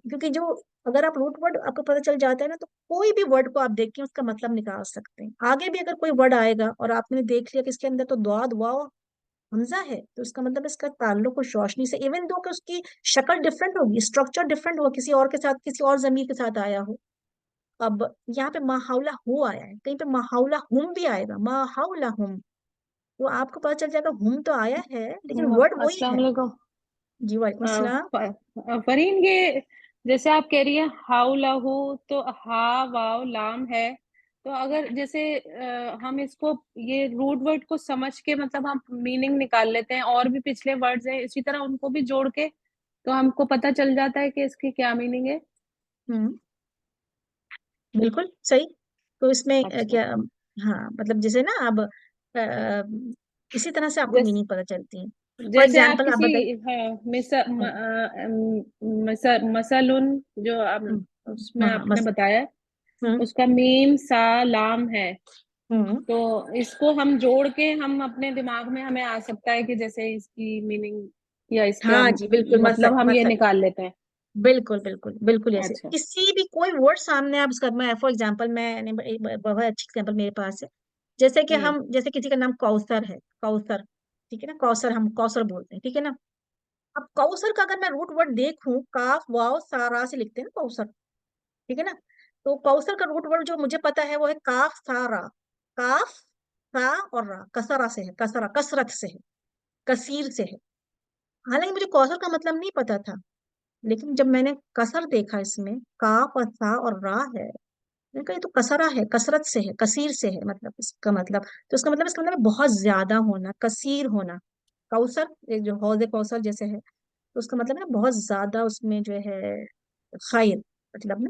کیونکہ جو اگر آپ روٹ ورڈ آپ کو پتہ چل جاتا ہے نا، تو کوئی بھی ورڈ کو آپ دیکھ کے اس کا مطلب نکال سکتے ہیں. آگے بھی اگر کوئی ورڈ آئے گا اور آپ نے دیکھ لیا کہ اس کے اندر تو دعاد واو حمزہ ہے، تو اس کا مطلب اس کا تعلق اس روشنی سے، ایون دو کہ اس کی شکل ڈفرنٹ ہوگی، اسٹرکچر ڈفرنٹ ہوگا، کسی اور کے ساتھ کسی اور ضمیر کے ساتھ آیا ہو. اب یہاں پہ ما حولہ ہو آیا ہے، کہیں پہ ما حولہ ہم بھی آئے گا، ما حولہ ہم، تو آپ کو پتا چل جائے گا ہم تو آیا ہے لیکن ورڈ وہی السلام ہے. علیکم. جی وعلیکم السلام. فرین، یہ جیسے آپ کہہ رہی ہیں ہاؤ لہو، تو ہا واو لام ہے، تو اگر جیسے ہم اس کو یہ روٹ ورڈ کو سمجھ کے مطلب ہم میننگ نکال لیتے ہیں، اور بھی پچھلے ورڈز ہیں اسی طرح ان کو بھی جوڑ کے تو ہم کو پتہ چل جاتا ہے کہ اس کی کیا میننگ ہے. ہوں بالکل صحیح. تو اس میں اچھا، کیا، ہاں مطلب جیسے نا اب اسی طرح سے آپ کو جیس میننگ پتہ چلتی ہیں. فار جیسے آپ ایگزامپل آپ کسی بتائیے. مثلاً جو اس میں ہاں آپ نے بتایا ہوں اس کا میم سا لام ہے، ہوں تو اس کو ہم جوڑ کے ہم اپنے دماغ میں ہمیں آ سکتا ہے کہ جیسے اس کی میننگ یا اس کا ہاں جی بالکل، مطلب ہم یہ مثلا نکال لیتے ہیں. بالکل بالکل بالکل ایسے اچھا. کسی بھی کوئی ورڈ سامنے آپ اس کا، میں فار ایگزامپل میں بہت اچھی ایگزامپل میرے پاس ہے. جیسے کہ ہوں ہم، جیسے کسی کا نام کوثر ہے، کوثر، ٹھیک ہے نا، کوثر ہم کوثر بولتے ہیں، ٹھیک ہے نا. اب کوثر کا اگر میں روٹ ورڈ دیکھوں، کاف واو سارا سے لکھتے ہیں نا کوثر، ٹھیک ہے نا. تو کوثر کا روٹ ورڈ جو مجھے پتا ہے وہ ہے کاف سارا، کاف سا اور را، کسرا سے ہے، کسرا کسرت سے ہے، کثیر سے ہے. حالانکہ مجھے کوثر کا مطلب نہیں پتا تھا، لیکن جب میں نے کسر دیکھا اس میں، کاف اور سا اور را ہے، میں نے کہا یہ تو کسرا ہے، کثرت سے ہے، کثیر سے ہے، مطلب اس کا مطلب، تو اس کا مطلب، اس کا مطلب بہت زیادہ ہونا، کثیر ہونا. کوثر ایک جو حوض کوثر جیسے ہے، تو اس کا مطلب ہے بہت زیادہ اس میں جو ہے خیر، مطلب نا.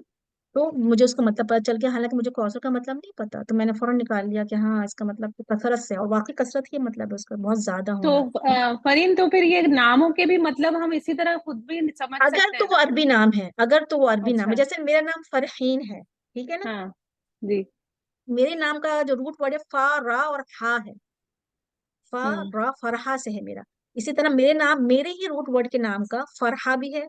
تو مجھے اس کا مطلب پتا چل گیا، حالانکہ مجھے کوثر کا مطلب نہیں پتا، تو میں نے فوراً نکال لیا کہ ہاں اس کا مطلب تو کثرت سے ہے، اور واقعی کثرت ہی مطلب ہے اس کا، بہت زیادہ تو ہونا. فرین، تو پھر یہ ناموں کے بھی مطلب ہم اسی طرح خود بھی سمجھ اگر سکتے تو ہیں وہ نا؟ عربی نام ہے، اگر تو وہ عربی نام ہے، اچھا. جیسے میرا نام فرحین ہے، ٹھیک ہے نا. ہاں جی. میرے نام کا جو روٹ ورڈ ہے فا را اور ہا ہے، فا ہوں را فرحا سے ہے میرا. اسی طرح میرے نام، میرے ہی روٹ ورڈ کے نام کا فرحا بھی ہے،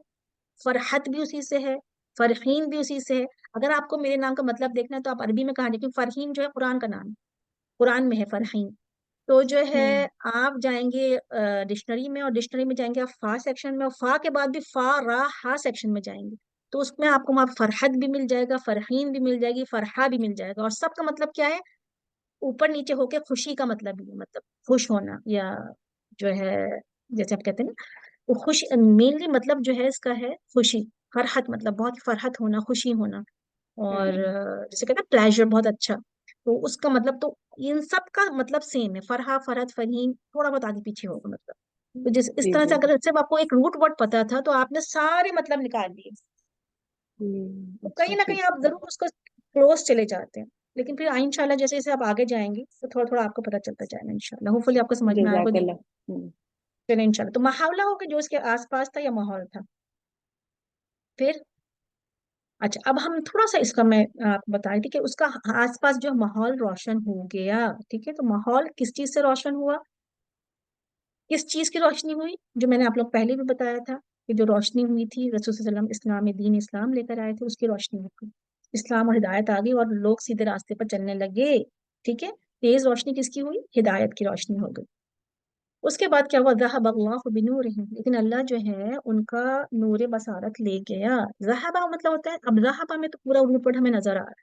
فرحت بھی اسی سے ہے، فرحین بھی اسی سے ہے. اگر آپ کو میرے نام کا مطلب دیکھنا ہے تو آپ عربی میں کہاں دیکھیں، فرحین جو ہے قرآن کا نام ہے، قرآن میں ہے فرحین. تو جو ہے ہوں آپ جائیں گے ڈکشنری میں، اور ڈکشنری میں جائیں گے آپ فا سیکشن میں، اور فا کے بعد بھی فا را ہا سیکشن میں جائیں گے، تو اس میں آپ کو وہاں فرحت بھی مل جائے گا، فرحین بھی مل جائے گی، فرحا بھی مل جائے گا. اور سب کا مطلب کیا ہے، اوپر نیچے ہو کے خوشی کا مطلب ہی ہے، مطلب خوش ہونا، یا جو ہے جیسے آپ کہتے ہیں نا، وہ خوش، مینلی مطلب جو ہے اس کا ہے خوشی، فرحت، مطلب بہت فرحت ہونا، خوشی ہونا. اور ہوں جیسے کہتے ہیں پلیزر، بہت اچھا. تو اس کا مطلب تو ان سب کا مطلب سیم ہے، فرحا، فرحت، فرحین، تھوڑا بہت آگے پیچھے ہوگا مطلب. تو جس اس جی طرح سے جی جی. اگر صرف آپ کو ایک روٹ ورڈ پتا تھا تو آپ نے سارے مطلب نکال لیے. تو اچھا کہیں نہ کہیں ٹھیک. آپ ضرور اس کو کلوز چلے جاتے ہیں، لیکن پھر انشاءاللہ جیسے جیسے آپ آگے جائیں گے تو تھوڑا تھوڑا آپ کو پتہ چلتا جائے گا انشاءاللہ. ہوپ فلی آپ کو سمجھ میں آئے جزاک گا. اللہ. چلیں انشاءاللہ. تو محاولہ ہو کہ جو اس کے آس پاس تھا، یا ماحول تھا. پھر اچھا، اب ہم تھوڑا سا اس کا، میں آپ کو بتائی تھی کہ اس کا آس پاس جو ماحول روشن ہو گیا، ٹھیک ہے. تو ماحول کس چیز سے روشن ہوا، کس چیز کی روشنی ہوئی، جو میں نے آپ لوگ پہلے بھی بتایا تھا کہ جو روشنی ہوئی تھی رسول صلی اللہ علیہ وسلم اسلام دین اسلام لے کر آئے تھے، اس کی روشنی ہو گئی، اسلام اور ہدایت آ گئی اور لوگ سیدھے راستے پر چلنے لگے. ٹھیک ہے. تیز روشنی کس کی ہوئی، ہدایت کی روشنی ہو گئی. اس کے بعد کیا ہوا، ذہب اللہ بنورہم، لیکن اللہ جو ہے ان کا نور بصارت لے گیا. ذہبہ مطلب ہوتا ہے، اب ذہبہ میں تو پورا روپٹ ہمیں نظر آ رہا ہے.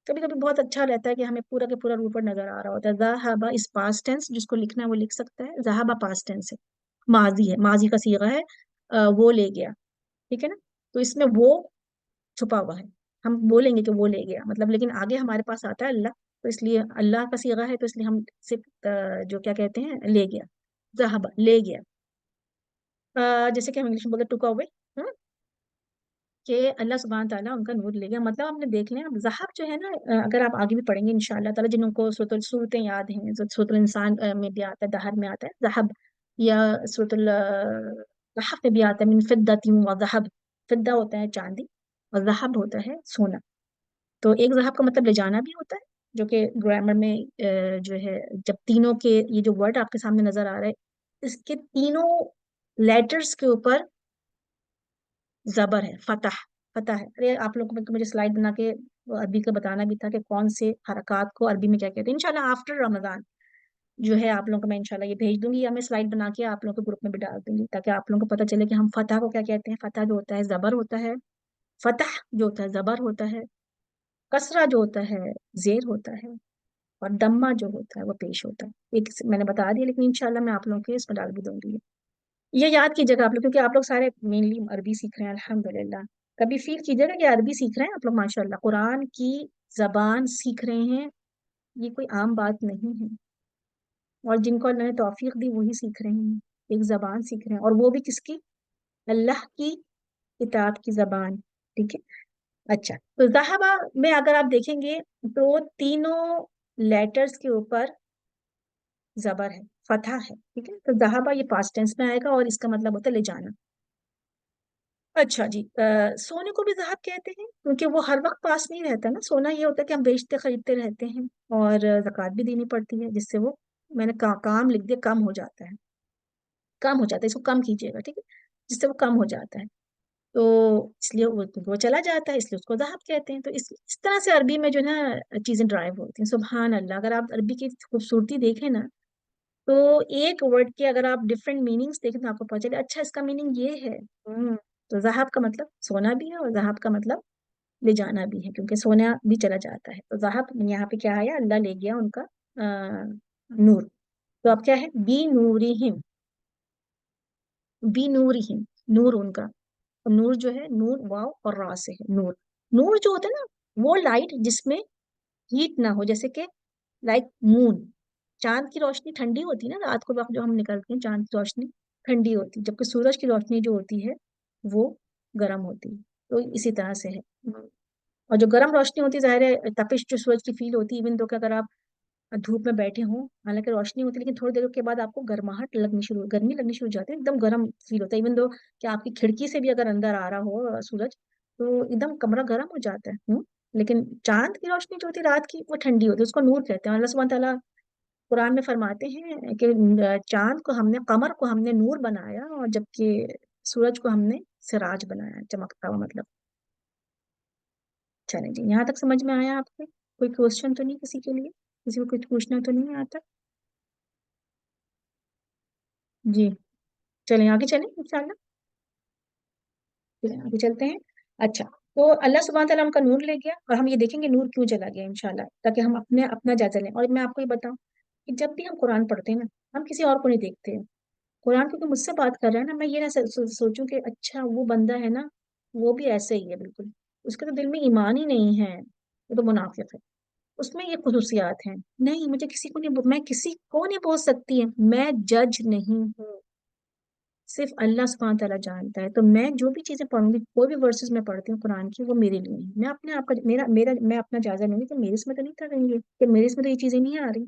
کبھی کبھی بہت اچھا رہتا ہے کہ ہمیں پورا کے پورا روپٹ نظر آ رہا ہوتا ہے. ذہبہ اس پاسٹ ٹینس، جس کو لکھنا ہے وہ لکھ سکتا ہے. ذہبہ پاسٹ ٹینس ہے، ماضی ہے، ماضی کا صیغہ ہے. وہ لے گیا، ٹھیک ہے نا. تو اس میں وہ چھپا ہوا ہے، ہم بولیں گے کہ وہ لے گیا مطلب، لیکن آگے ہمارے پاس آتا ہے اللہ، تو اس لیے اللہ کا صیغہ ہے، تو اس لیے ہم صرف جو کیا کہتے ہیں، لے گیا، ذہب لے گیا. جیسے کہ ہم انگلش میں بولتے ٹک اوے، کہ اللہ سبحانہ تعالیٰ ان کا نور لے گیا. مطلب آپ نے دیکھ لیں، اب ذہب جو ہے نا، اگر آپ آگے بھی پڑھیں گے انشاءاللہ تعالیٰ، جنہوں کو صورتیں یاد ہیں، سورۃ الانسان میں بھی آتا ہے، دہر میں آتا ہے ذہب، یا سورۃ الکہف میں بھی آتا ہے من فدۃ و ذہب. فدہ ہوتا ہے چاندی، اور ذہب ہوتا ہے سونا. تو ایک ذہب کا مطلب لے جانا بھی ہوتا ہے، جو کہ گرامر میں جو ہے، جب تینوں کے یہ جو ورڈ آپ کے سامنے نظر آ رہا ہے، اس کے تینوں لیٹرز کے اوپر زبر ہے، فتح. پتہ ہے. ارے آپ لوگوں کو مجھے سلائڈ بنا کے عربی کا بتانا بھی تھا کہ کون سے حرکات کو عربی میں کیا کہتے ہیں. انشاءاللہ آفٹر رمضان جو ہے آپ لوگوں کو میں انشاءاللہ یہ بھیج دوں گی، یا میں سلائڈ بنا کے آپ لوگوں کے گروپ میں بھی ڈال دوں گی، تاکہ آپ لوگوں کو پتہ چلے کہ ہم فتح کو کیا کہتے ہیں. فتح جو ہوتا ہے زبر ہوتا ہے، فتح جو ہوتا ہے زبر ہوتا ہے، کسرہ جو ہوتا ہے زیر ہوتا ہے، اور دمہ جو ہوتا ہے وہ پیش ہوتا ہے. ایک میں نے بتا دیا، لیکن انشاءاللہ میں آپ لوگوں کے اس میں ڈال بھی دوں گی. یہ یاد کیجیے گا آپ لوگ، کیونکہ آپ لوگ سارے مینلی عربی سیکھ رہے ہیں الحمدللہ. کبھی فیل کیجیے گا کہ عربی سیکھ رہے ہیں آپ لوگ، ماشاءاللہ قرآن کی زبان سیکھ رہے ہیں. یہ کوئی عام بات نہیں ہے، اور جن کو اللہ نے توفیق دی وہی سیکھ رہے ہیں، ایک زبان سیکھ رہے ہیں، اور وہ بھی کس کی؟ اللہ کی کتاب کی زبان. ٹھیک ہے. اچھا، تو ذہبہ میں اگر آپ دیکھیں گے تو تینوں لیٹرز کے اوپر زبر ہے، فتح ہے. ٹھیک ہے. تو ذہبہ یہ پاسٹ ٹینس میں آئے گا، اور اس کا مطلب ہوتا ہے لے جانا. اچھا جی، سونے کو بھی ذہب کہتے ہیں کیونکہ وہ ہر وقت پاس نہیں رہتا نا. سونا یہ ہوتا ہے کہ ہم بیچتے خریدتے رہتے ہیں، اور زکوٰۃ بھی دینی پڑتی ہے، جس سے وہ میں نے کام لکھ دیا کم ہو جاتا ہے. کم ہو جاتا ہے، اس کو کم کیجیے گا. ٹھیک ہے. جس سے وہ کم ہو جاتا ہے، تو اس لیے وہ چلا جاتا ہے، اس لیے اس کو ذہب کہتے ہیں. تو اس طرح سے عربی میں جو ہے نا چیزیں ڈرائیو ہوتی ہیں. سبحان اللہ، اگر آپ عربی کی خوبصورتی دیکھیں نا، تو ایک ورڈ کے اگر آپ ڈفرینٹ میننگس دیکھیں تو آپ کو پتا چلے اچھا اس کا میننگ یہ ہے. تو ذہب کا مطلب سونا بھی ہے، اور ذہب کا مطلب لے جانا بھی ہے، کیونکہ سونا بھی چلا جاتا ہے. تو ذہب یہاں پہ کیا آیا؟ اللہ لے گیا ان کا نور. تو اب کیا ہے؟ بی نورہم، بی نورہم، نور ان کا. اور نور جو ہے نور واو اور را سے ہے. نور، نور جو ہوتا ہے نا وہ لائٹ جس میں ہیٹ نہ ہو، جیسے کہ لائک مون. چاند کی روشنی ٹھنڈی ہوتی ہے نا، رات کو وقت جو ہم نکلتے ہیں چاند کی روشنی ٹھنڈی ہوتی ہے، جبکہ سورج کی روشنی جو ہوتی ہے وہ گرم ہوتی ہے. تو اسی طرح سے ہے. اور جو گرم روشنی ہوتی ہے ظاہر ہے تپش جو سورج کی فیل ہوتی ہے، ایون دو کہ اگر آپ دھوپ میں بیٹھے ہوں حالانکہ روشنی ہوتی ہے، لیکن تھوڑی دیر کے بعد آپ کو گرماہٹ گرمی لگنی شروع ہو جاتی ہے. ایک دم گرم فیل ہوتا ہے، ایون دو کہ آپ کی کھڑکی سے بھی اگر اندر آ رہا ہو سورج تو ایک دم کمرہ گرم ہو جاتا ہے. لیکن چاند کی روشنی جو ہوتی ہے رات کی وہ ٹھنڈی ہوتی ہے، اس کو نور کہتے ہیں. اللہ سبحانہ تعالیٰ قرآن میں فرماتے ہیں کہ چاند کو ہم نے، قمر کو ہم نے نور بنایا، اور جبکہ سورج کو ہم نے سراج بنایا، چمکتا ہوا مطلب. چلیں جی، یہاں تک سمجھ میں آیا آپ کو؟ کوئی کوشچن تو نہیں کسی کے لیے؟ کسی کو کچھ پوچھنا تو نہیں آتا؟ جی چلیں آگے چلیں انشاءاللہ. چلیں آگے چلتے ہیں. اچھا، تو اللہ سبحانہ تعالیٰ ہم کا نور لے گیا، اور ہم یہ دیکھیں گے نور کیوں چلا گیا انشاءاللہ، تاکہ ہم اپنا جائزہ لیں. اور میں آپ کو یہ بتاؤں کہ جب بھی ہم قرآن پڑھتے ہیں نا، ہم کسی اور کو نہیں دیکھتے ہیں. قرآن کیونکہ مجھ سے بات کر رہا ہے نا، میں یہ نہ سوچوں کہ اچھا وہ بندہ ہے نا وہ بھی ایسے ہی ہے بالکل، اس کے تو دل میں ایمان ہی نہیں ہے، وہ تو منافق ہے، اس میں یہ خصوصیات ہیں. نہیں، مجھے کسی کو نہیں میں کسی کو نہیں بول سکتی ہے، میں جج نہیں ہوں، صرف اللہ سبحانہ تعالیٰ جانتا ہے. تو میں جو بھی چیزیں پڑھوں گی، کوئی بھی ورسز میں پڑھتی ہوں قرآن کی، وہ میرے لیے ہیں. میں اپنے آپ کا میں اپنا جائزہ لوں گی کہ میرے اس میں تو نہیں کر رہی ہے، کہ میرے اس میں تو یہ چیزیں نہیں آ رہی،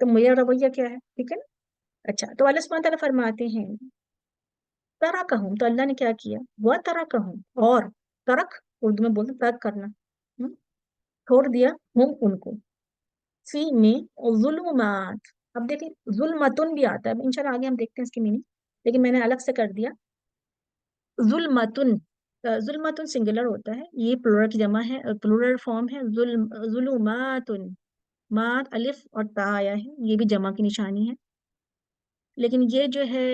تو میرا رویہ کیا ہے. ٹھیک ہے نا. اچھا، تو اللہ سبحانہ تعالیٰ فرماتے ہیں ترا کہوں، تو اللہ نے کیا کیا؟ وہ ترا کہوں، اور ترک اردو میں بولتے ترک کرنا، چھوڑ دیا ہم ان کو، فی میں ظلمات. اب دیکھیں ظلمتن بھی آتا ہے، انشاءاللہ آگے ہم دیکھتے ہیں اس کی میننگ، لیکن میں نے الگ سے کر دیا ظلمتن. ظلمتن سنگولر ہوتا ہے، یہ پلورل کی جمع ہے، پلورل فارم ہے. ظلماتن، مات الف اور تا آیا ہے، یہ بھی جمع کی نشانی ہے، لیکن یہ جو ہے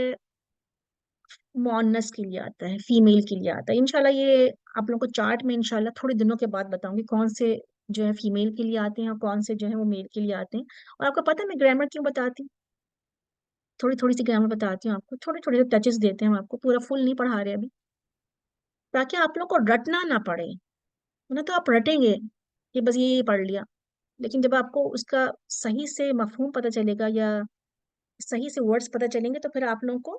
مؤنث کے لیے آتا ہے، فیمیل کے لیے آتا ہے. انشاءاللہ یہ آپ لوگوں کو چارٹ میں انشاءاللہ تھوڑے دنوں کے بعد بتاؤں گی کون سے جو ہے فیمیل کے لیے آتے ہیں اور کون سے جو ہے وہ میل کے لیے آتے ہیں. اور آپ کو پتہ ہے میں گرامر کیوں بتاتی ہوں؟ تھوڑی تھوڑی سی گرامر بتاتی ہوں آپ کو، چھوٹے چھوٹے ٹچز دیتے ہیں ہم آپ کو، پورا فل نہیں پڑھا رہے ابھی، تاکہ آپ لوگ کو رٹنا نہ پڑے. نہ تو آپ رٹیں گے کہ بس یہ پڑھ لیا، لیکن جب آپ کو اس کا صحیح سے مفہوم پتہ چلے گا یا صحیح سے ورڈز پتہ چلیں گے، تو پھر آپ لوگوں کو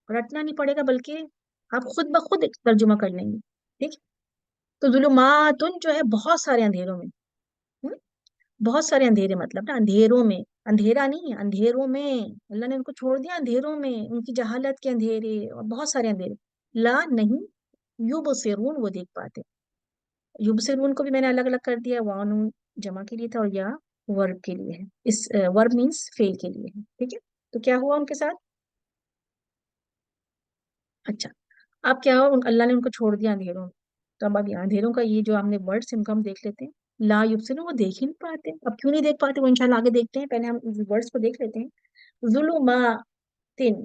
رٹنا نہیں پڑے گا، بلکہ آپ خود بخود ایک ترجمہ کر لیں گے. ٹھیک. تو ظلماتن جو ہے بہت سارے اندھیروں میں، ہم؟ بہت سارے اندھیرے مطلب نا اندھیروں میں، اندھیرا نہیں ہے، اندھیروں میں اللہ نے ان کو چھوڑ دیا، اندھیروں میں ان کی جہالت کے اندھیرے، اور بہت سارے اندھیرے. لا نہیں یبصرون، وہ دیکھ پاتے. یبصرون کو بھی میں نے الگ الگ کر دیا، واو نون جمع کے لیے تھا، اور یا ورب کے لیے ہے، اس ورب مینس فیل کے لیے ہے. ٹھیک ہے. تو کیا ہوا ان کے ساتھ؟ اچھا، اب کیا ہوا؟ اللہ نے ان کو چھوڑ دیا اندھیروں میں. تو اب اندھیروں کا یہ جو ہم نے ورڈ ان کو ہم دیکھ لیتے ہیں. لا یبصرون، وہ دیکھ ہی نہیں پاتے. اب کیوں نہیں دیکھ پاتے وہ انشاءاللہ آگے دیکھتے ہیں، پہلے ہم ورڈس کو دیکھ لیتے ہیں. ظلماتن،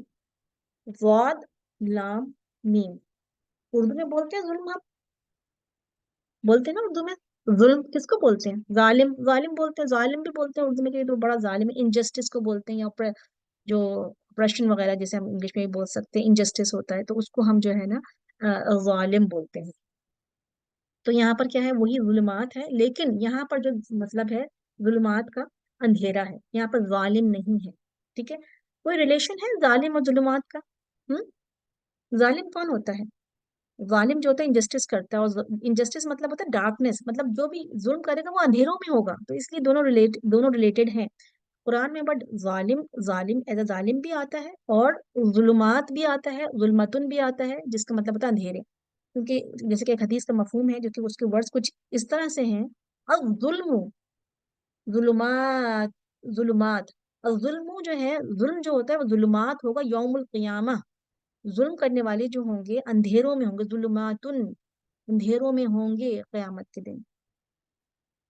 ضاد لام میم. اردو میں بولتے ہیں ظلم، آپ بولتے ہیں نا اردو میں. ظلم کس کو بولتے ہیں؟ ظالم، ظالم بولتے ہیں، ظالم بھی بولتے ہیں اردو میں کہ یہ تو بڑا ظالم ہے. انجسٹس کو بولتے ہیں، یا جو اپریشن وغیرہ جیسے ہم انگلش میں بھی بول سکتے ہیں، انجسٹس ہوتا ہے تو اس کو ہم جو ہے نا ظالم بولتے ہیں. تو یہاں پر کیا ہے؟ وہی ظلمات ہے، لیکن یہاں پر جو مطلب ہے ظلمات کا اندھیرا ہے، یہاں پر ظالم نہیں ہے. ٹھیک ہے؟ کوئی ریلیشن ہے ظالم اور ظلمات کا؟ ہم ظالم کون ہوتا ہے؟ ظالم جو ہوتا ہے انجسٹس کرتا ہے، اور انجسٹس مطلب ہوتا ہے ڈارکنیس، مطلب جو بھی ظلم کرے گا وہ اندھیروں میں ہوگا. تو اس لیے دونوں ریلیٹڈ ہیں قرآن میں. بٹ ظالم، ظالم ایز اے ظالم بھی آتا ہے، اور ظلمات بھی آتا ہے، ظلمتن بھی آتا ہے، جس کا مطلب ہوتا ہے اندھیرے. کیونکہ جیسے کہ ایک حدیث کا مفہوم ہے جو کہ اس کے ورڈز کچھ اس طرح سے ہیں: الظلم ظلمات، ظلمات. الظلم جو ہے، ظلم جو ہوتا ہے وہ ظلمات ہوگا یوم القیامہ. ظلم کرنے والے جو ہوں گے اندھیروں میں ہوں گے، ظلماتن، اندھیروں میں ہوں گے قیامت کے دن.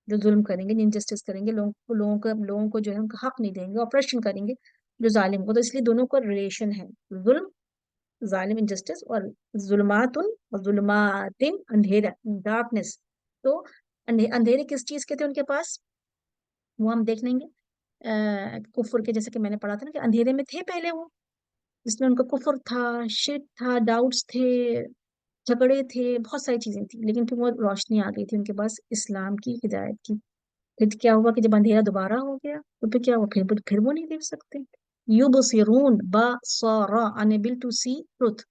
جو ظلم کریں گے، انجسٹس کریں گے، لوگوں کو جو ہے ان کا حق نہیں دیں گے، آپریشن کریں گے جو ظالم کو. تو اس لیے دونوں کا ریلیشن ہے، ظلم ظالم انجسٹس، اور ظلمات اور ظلمات اندھیرا ڈارکنیس. تو اندھیرے کس چیز کے تھے ان کے پاس؟ وہ ہم دیکھ لیں گے. کفر کے، جیسے کہ میں نے پڑھا تھا نا کہ اندھیرے میں تھے پہلے وہ، جس میں ان کا کفر تھا، شرک تھا، ڈاؤٹس تھے، جھگڑے تھے، بہت ساری چیزیں تھیں. لیکن پھر وہ روشنی آ گئی تھی ان کے پاس اسلام کی، ہدایت کی. پھر کیا ہوا کہ جب اندھیرا دوبارہ ہو گیا تو پھر کیا ہوا؟ پھر وہ نہیں دیکھ سکتے. یبصرون بصر، unable to see truth.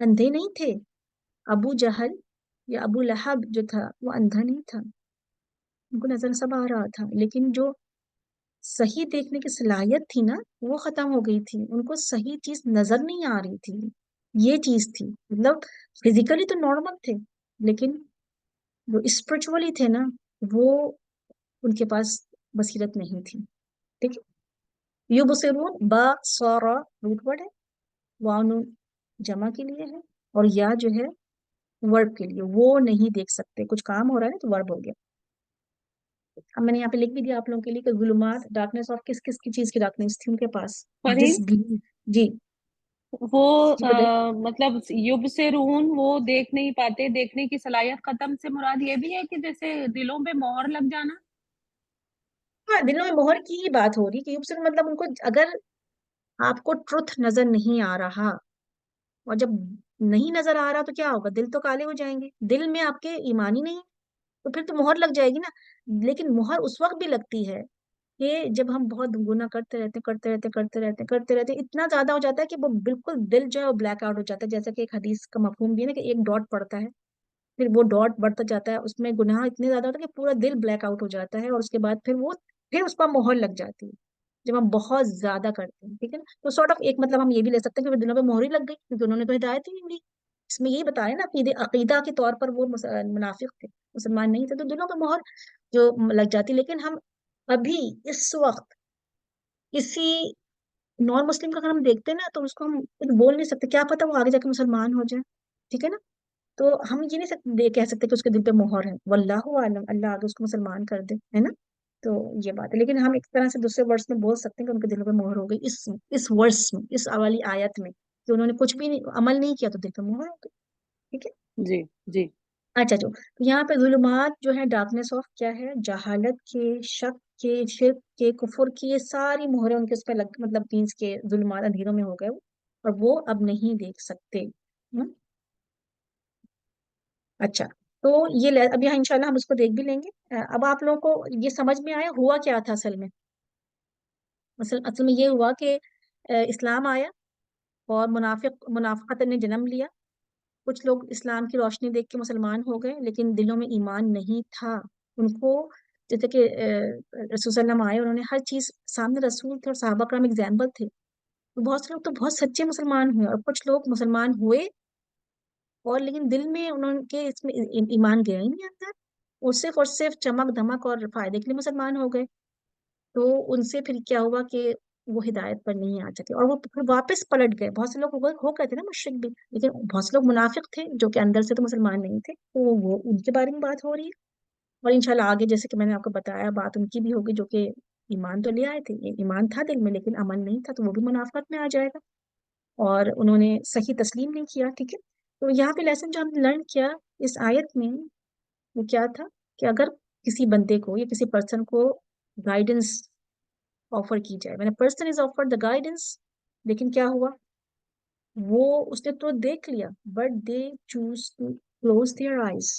اندھے نہیں تھے. ابو جہل یا ابو لہب جو تھا وہ اندھا نہیں تھا، ان کو نظر سب آ رہا تھا، لیکن جو صحیح دیکھنے کی صلاحیت تھی نا وہ ختم ہو گئی تھی. ان کو صحیح چیز نظر نہیں آ رہی تھی. یہ چیز تھی. مطلب فزیکلی تو نارمل تھے، لیکن جو اسپرچولی تھے نا وہ ان کے پاس بصیرت نہیں تھی. ٹھیک ہے؟ یبصرون با سورا روٹ ورڈ ہے، وانو جمع کے لیے ہے، اور یا جو ہے ورب کے لیے. وہ نہیں دیکھ سکتے. کچھ کام ہو رہا ہے تو ورب ہو گیا. اب میں نے یہاں پہ لکھ بھی دیا آپ لوگوں کے لیے کہ ظلمات ڈارکنیس آف کس کس کی چیز کی ڈارکنیس تھی ان کے پاس؟ فریم جی وہ جی بتائیے. مطلب یبصرون وہ دیکھ نہیں پاتے، دیکھنے کی صلاحیت ختم سے مراد یہ بھی ہے کہ جیسے دلوں پہ مہر لگ جانا؟ ہاں، دلوں میں مہر کی ہی بات ہو رہی کہ یبصر مطلب ان کو، اگر آپ کو ٹروتھ نظر نہیں آ رہا، اور جب نہیں نظر آ رہا تو کیا ہوگا؟ دل تو کالے ہو جائیں گے. دل میں آپ کے ایمان ہی نہیں ہے تو پھر تو مہر لگ جائے گی نا. لیکن مہر اس وقت بھی لگتی ہے کہ جب ہم بہت گناہ کرتے رہتے اتنا زیادہ ہو جاتا ہے کہ وہ بالکل دل جو ہے وہ بلیک آؤٹ ہو جاتا ہے. جیسا کہ ایک حدیث کا مفہوم بھی ہے نا کہ ایک ڈاٹ پڑتا ہے، پھر وہ ڈاٹ بڑھتا جاتا ہے، اس میں گناہ اتنے زیادہ ہوتا ہے کہ پورا دل بلیک آؤٹ ہو جاتا ہے، اور اس کے بعد پھر اس پر مہر لگ جاتی ہے جب ہم بہت زیادہ کرتے ہیں. ٹھیک ہے نا؟ تو سارٹ آف ایک مطلب ہم یہ بھی لے سکتے ہیں کہ وہ دلوں پہ مہر ہی لگ گئی کیونکہ انہوں نے تو ہدایت ہی نہیں دی. اس میں یہی بتایا نا عقیدہ کے طور پر وہ منافق تھے، مسلمان نہیں تھے، تو دلوں پہ مہر جو لگ جاتی. لیکن ہم ابھی اس وقت کسی نان مسلم کا اگر ہم دیکھتے ہیں نا تو اس کو ہم بول نہیں سکتے، کیا پتا وہ آگے جا کے مسلمان ہو جائے. ٹھیک ہے نا؟ تو ہم یہ نہیں کہہ سکتے کہ اس کے دل پہ مہر ہے، واللہ عالم، اللہ آگے اس کو مسلمان کر دے، ہے نا؟ تو یہ بات ہے. لیکن ہم ایک طرح سے دوسرے ورڈس میں بول سکتے ہیں کہ ان کے دلوں پہ مہر ہو گئی اس ورس میں، اس والی آیت میں، کہ انہوں نے کچھ بھی عمل نہیں کیا تو دل پہ مہر ہو گئی. ٹھیک ہے؟ جی جی. اچھا جو یہاں پہ ظلمات جو ہے ڈارکنیس آف کیا ہے؟ جہالت کے، شک کے، شرک کے، کفر کی، یہ ساری مہریں ان کے اس پہ مطلب مینس کے ظلمات اندھیروں میں ہو گئے اور وہ اب نہیں دیکھ سکتے. اچھا تو یہ اب یہاں انشاءاللہ ہم اس کو دیکھ بھی لیں گے. اب آپ لوگوں کو یہ سمجھ میں آیا ہوا کیا تھا اصل میں؟ اصل میں یہ ہوا کہ اسلام آیا اور منافقت نے جنم لیا. کچھ لوگ اسلام کی روشنی دیکھ کے مسلمان ہو گئے لیکن دلوں میں ایمان نہیں تھا ان کو. جیسے کہ رسول صلی اللہ علیہ وسلم آئے، انہوں نے ہر چیز سامنے، رسول تھے اور صحابہ کرام ایگزامپل تھے. تو بہت سے لوگ تو بہت سچے مسلمان ہوئے، اور کچھ لوگ مسلمان ہوئے اور لیکن دل میں انہوں کے اس میں ایمان گیا ہی نہیں اندر، وہ صرف اور صرف چمک دھمک اور فائدے کے لیے مسلمان ہو گئے. تو ان سے پھر کیا ہوا کہ وہ ہدایت پر نہیں آ سکے اور وہ پھر واپس پلٹ گئے. بہت سے لوگ ہو گئے تھے نا مشرک بھی، لیکن بہت سے لوگ منافق تھے جو کہ اندر سے تو مسلمان نہیں تھے، تو وہ ان کے بارے میں بات ہو رہی ہے. اور انشاءاللہ آگے جیسے کہ میں نے آپ کو بتایا بات ان کی بھی ہوگی، جو کہ ایمان تو لے آئے تھے، یہ ایمان تھا دل میں لیکن عمل نہیں تھا، تو وہ بھی منافقت میں آ جائے گا. اور انہوں نے صحیح تسلیم نہیں کیا. ٹھیک ہے، تو یہاں پہ لیسن جو ہم نے لرن کیا اس آیت میں وہ کیا تھا کہ اگر کسی بندے کو یا کسی پرسن کو گائیڈنس آفر کی جائے، when a person is offered the guidance، لیکن کیا ہوا، وہ اس نے تو دیکھ لیا but they choose to close their eyes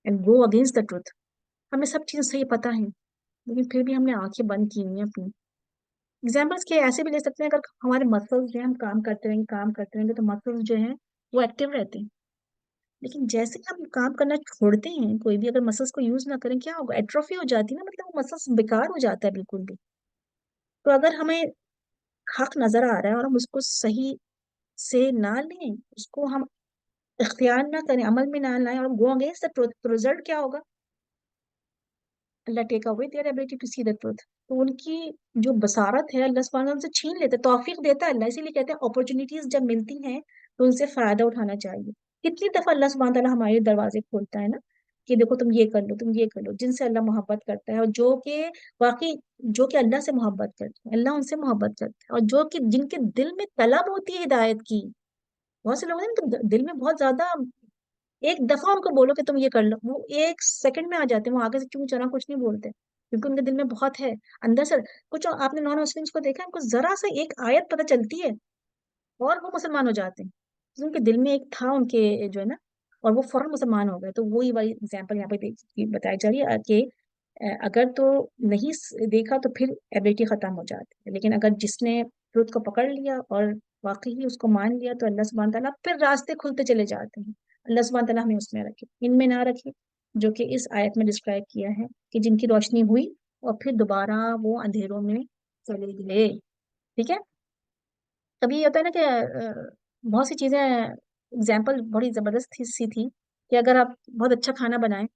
and go against the truth. ہمیں سب چیزیں صحیح پتہ ہیں لیکن پھر بھی ہم نے آنکھیں بند کی ہوئی ہیں اپنی. ایگزامپلس کے ایسے بھی لے سکتے ہیں، اگر ہمارے مسلز جو ہیں ہم کام کرتے رہیں گے تو مسلز جو ہیں وہ ایکٹیو رہتے ہیں، لیکن جیسے ہم کام کرنا چھوڑتے ہیں، کوئی بھی اگر مسلس کو یوز نہ کریں کیا ہوگا، ایٹروفی ہو جاتی ہے نا، مطلب وہ مسلس بیکار ہو جاتا ہے بالکل بھی. تو اگر ہمیں حق نظر آ رہا ہے اور ہم اس کو صحیح سے نہ لیں، اس کو ہم اختیار نہ کریں، عمل میں نہ لائیں اور گو اگینسٹ دا ٹروتھ، تو رزلٹ کیا ہوگا، Allah take away their ability to see the truth. تو ان کی جو بصارت ہے اللہ سبحانہ ان سے چھین لیتا ہے، توفیق دیتا ہے اللہ. اسی لیے کہتے ہیں اپرچونیٹیز جب ملتی ہیں تو ان سے فائدہ اٹھانا چاہیے. کتنی دفعہ اللہ سبحانہ تعالیٰ ہمارے دروازے کھولتا ہے نا کہ دیکھو تم یہ کر لو، تم یہ کر لو، جن سے اللہ محبت کرتا ہے اور جو کہ واقعی جو کہ اللہ سے محبت کرتے ہیں، اللہ ان سے محبت کرتا ہے، اور جو کہ جن کے دل میں طلب ہوتی ہے ہدایت کی. بہت سے لوگ ہیں نا دل میں بہت زیادہ، ایک دفعہ ان کو بولو کہ تم یہ کر لو وہ ایک سیکنڈ میں آ جاتے ہیں، وہ آگے سے کیوں چلا کچھ نہیں بولتے کیونکہ ان کے دل میں بہت ہے اندر سے. کچھ آپ نے نان مسلمس کو دیکھا، ان کو ذرا سے ایک آیت پتہ چلتی ہے اور وہ مسلمان ہو جاتے ہیں، ان کے دل میں ایک تھا ان کے جو ہے نا، اور وہ فوراً مسلمان ہو گئے. تو وہی والی اگزامپل یہاں پہ بتائی جا رہی ہے کہ اگر تو نہیں دیکھا تو پھر ایبلٹی ختم ہو جاتی ہے، لیکن اگر جس نے ٹروت کو پکڑ لیا اور واقعی اس کو مان لیا تو اللہ سبحانہ تعالیٰ پھر راستے کھلتے چلے جاتے ہیں. اللہ سبحانہ تعالیٰ ہمیں اس میں رکھے، ان میں نہ رکھے جو کہ اس آیت میں ڈسکرائب کیا ہے کہ جن کی روشنی ہوئی اور پھر دوبارہ وہ اندھیروں میں چلے گئے. ٹھیک ہے، کبھی یہ ہوتا ہے نا کہ بہت سی چیزیں اگزامپل بڑی زبردست سی تھی کہ اگر آپ بہت اچھا کھانا بنائیں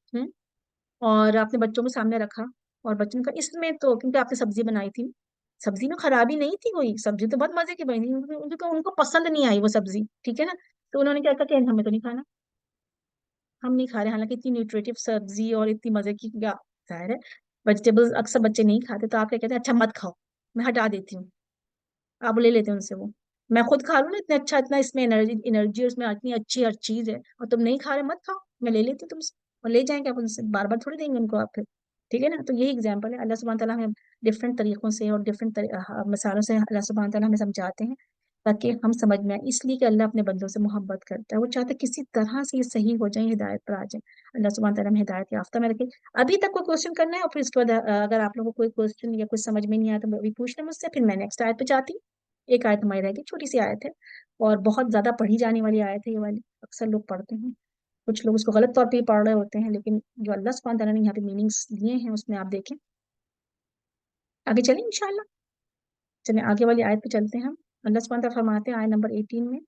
اور آپ نے بچوں کے سامنے رکھا اور بچوں کا اس میں تو کیونکہ آپ نے سبزی بنائی تھی، سبزی میں خرابی نہیں تھی، کوئی سبزی تو بہت مزے کی بنی تھی، ان کو پسند نہیں آئی وہ سبزی. ٹھیک ہے نا، تو انہوں نے کیا کہا کہ ہمیں تو نہیں کھانا، ہم نہیں کھا رہے، حالانکہ اتنی نیوٹریٹو سبزی اور اتنی مزے کی، کیا ظاہر ہے ویجیٹیبلز اکثر بچے نہیں کھاتے، تو آپ کیا کہتے ہیں اچھا مت کھاؤ میں ہٹا دیتی ہوں. آپ لے لیتے ہیں ان سے وہ، میں خود کھا لوں نا اتنا اچھا، اتنا اس میں انرجی اس میں اتنی اچھی ہر چیز ہے اور تم نہیں کھا رہے مت کھاؤ، میں لے لیتی ہوں تم سے. اور لے جائیں گے آپ ان سے، بار بار تھوڑی دیں گے ان کو آپ پھر. ٹھیک ہے نا، تو یہی ایگزامپل ہے. اللہ سبحانہ تعالیٰ ہمیں ڈفرینٹ طریقوں سے اور ڈفرینٹ مثالوں سے اللہ سبحانہ تعالیٰ ہمیں سمجھاتے ہیں تاکہ ہم سمجھ میں آئے. اس لیے کہ اللہ اپنے بندوں سے محبت کرتا ہے، وہ چاہتا ہے کسی طرح سے یہ صحیح ہو جائیں، ہدایت پر آ جائیں. اللہ سبحانہ تعالیٰ ہمیں ہدایت یافتہ میں رکھے. ابھی تک کوئی کوشچن کرنا ہے اور پھر اس کے بعد اگر آپ لوگوں کو کوئی کوشچن یا کچھ سمجھ میں نہیں آیا تو ابھی پوچھ لیں مجھ سے، پھر میں نیکسٹ آیت پہ جاتی ہوں. ایک آیت ہماری رہ گئی، چھوٹی سی آیت ہے اور بہت زیادہ پڑھی جانے والی آیت ہے یہ والی، اکثر لوگ پڑھتے ہیں، کچھ لوگ اس کو غلط طور پہ پڑھ رہے ہوتے ہیں، لیکن جو اللہ سبحانہ تعالیٰ نے یہاں پہ میننگس دیے ہیں اس میں آپ دیکھیں. آگے چلیں انشاءاللہ، چلیں آگے والی آیت پہ چلتے ہیں ہم. اللہ سبحانہ تعالیٰ فرماتے ہیں آیت نمبر 18 میں،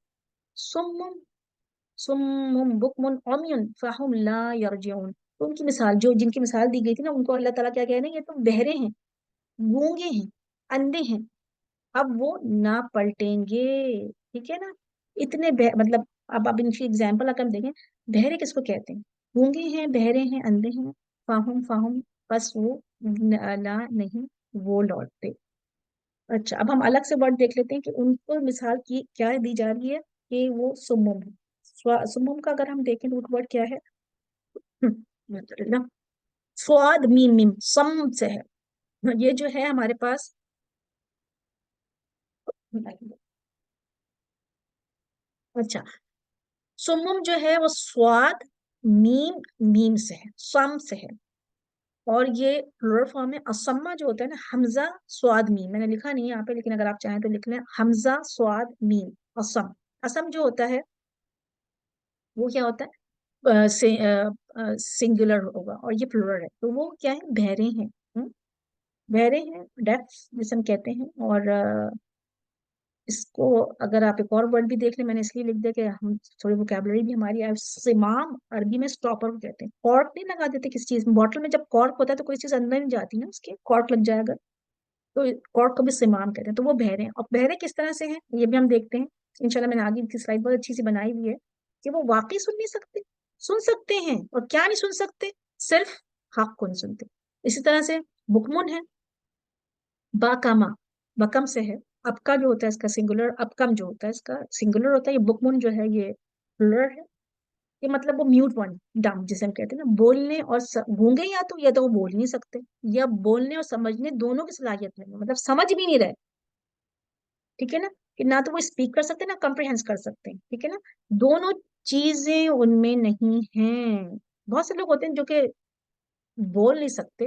سم بکم عمی فہم لا یرجعون. تو ان کی مثال جن کی مثال دی گئی تھی نا، ان کو اللہ تعالیٰ کیا کہہ رہے ہیں، یہ تو بہرے ہیں، گونگے ہیں، اندھے ہیں، اب وہ نہ پلٹیں گے. ٹھیک ہے نا، اتنے مطلب اب ان کی ایگزامپل اگر ہم دیکھیں، بہرے کس کو کہتے ہیں، گونگے ہیں، بہرے ہیں، اندھے ہیں، فاہم بس وہ لا نہیں وہ لوٹتے. اچھا اب ہم الگ سے ورڈ دیکھ لیتے ہیں کہ ان کو مثال کی کیا دی جا رہی ہے کہ وہ سمم ہے. سمم کا اگر ہم دیکھیں روٹ ورڈ کیا ہے، سواد میم میم سم سے ہے. یہ جو ہے ہمارے پاس اچھا سمم جو ہے وہ سواد میم میم سے ہے، سم سے ہے، اور یہ پلورل فارم ہے. اسما جو ہوتا ہے نا، حمزہ سواد میم، میں نے لکھا نہیں ہے یہاں پہ لیکن اگر آپ چاہیں تو لکھ لیں حمزہ سواد میم اسم. اسم جو ہوتا ہے وہ کیا ہوتا ہے، سنگولر ہوگا اور یہ پلورل ہے، تو وہ کیا ہے، بہرے ہیں. بہرے ہیں، ڈیف جسے ہم کہتے ہیں. اور اس کو اگر آپ ایک اور ورڈ بھی دیکھ لیں، میں نے اس لیے لکھ دیا کہ ہم تھوڑی ووکیبلری بھی ہماری سمام عربی میں اسٹاپر کو کہتے ہیں. کارک نہیں لگا دیتے کسی چیز میں، بوٹل میں جب کارک ہوتا ہے تو کوئی چیز اندر نہیں جاتی نا، اس کے کارک لگ جائے گا. تو کارڈ کو بھی سمام کہتے ہیں. تو وہ بہرے ہیں. اور بہرے کس طرح سے ہیں یہ بھی ہم دیکھتے ہیں انشاءاللہ. میں نے آگے کی سلائڈ بہت اچھی سی بنائی ہوئی ہے کہ وہ واقعی سن نہیں سکتے. سن سکتے ہیں اور کیا نہیں سن سکتے؟ صرف حق کو نہیں سنتے. اسی طرح سے بکمن ہے. باکاما بکم سے ہے. اب کا جو ہوتا ہے اس کا سنگولر، اب کم جو ہوتا ہے اس کا سنگولر ہوتا ہے. یہ بکمن جو ہے یہ پلورل ہے. یہ مطلب وہ میوٹ ون، ڈم جسے ہم کہتے ہیں نا. بولنے اور گونگے یا تو وہ بول نہیں سکتے، یا بولنے اور سمجھنے دونوں کی صلاحیت نہیں ہے، مطلب سمجھ بھی نہیں رہے. ٹھیک ہے نا، کہ نہ تو وہ اسپیک کر سکتے نہ کمپریہنس کر سکتے ہیں. ٹھیک ہے نا، دونوں چیزیں ان میں نہیں ہیں. بہت سے لوگ ہوتے ہیں جو کہ بول نہیں سکتے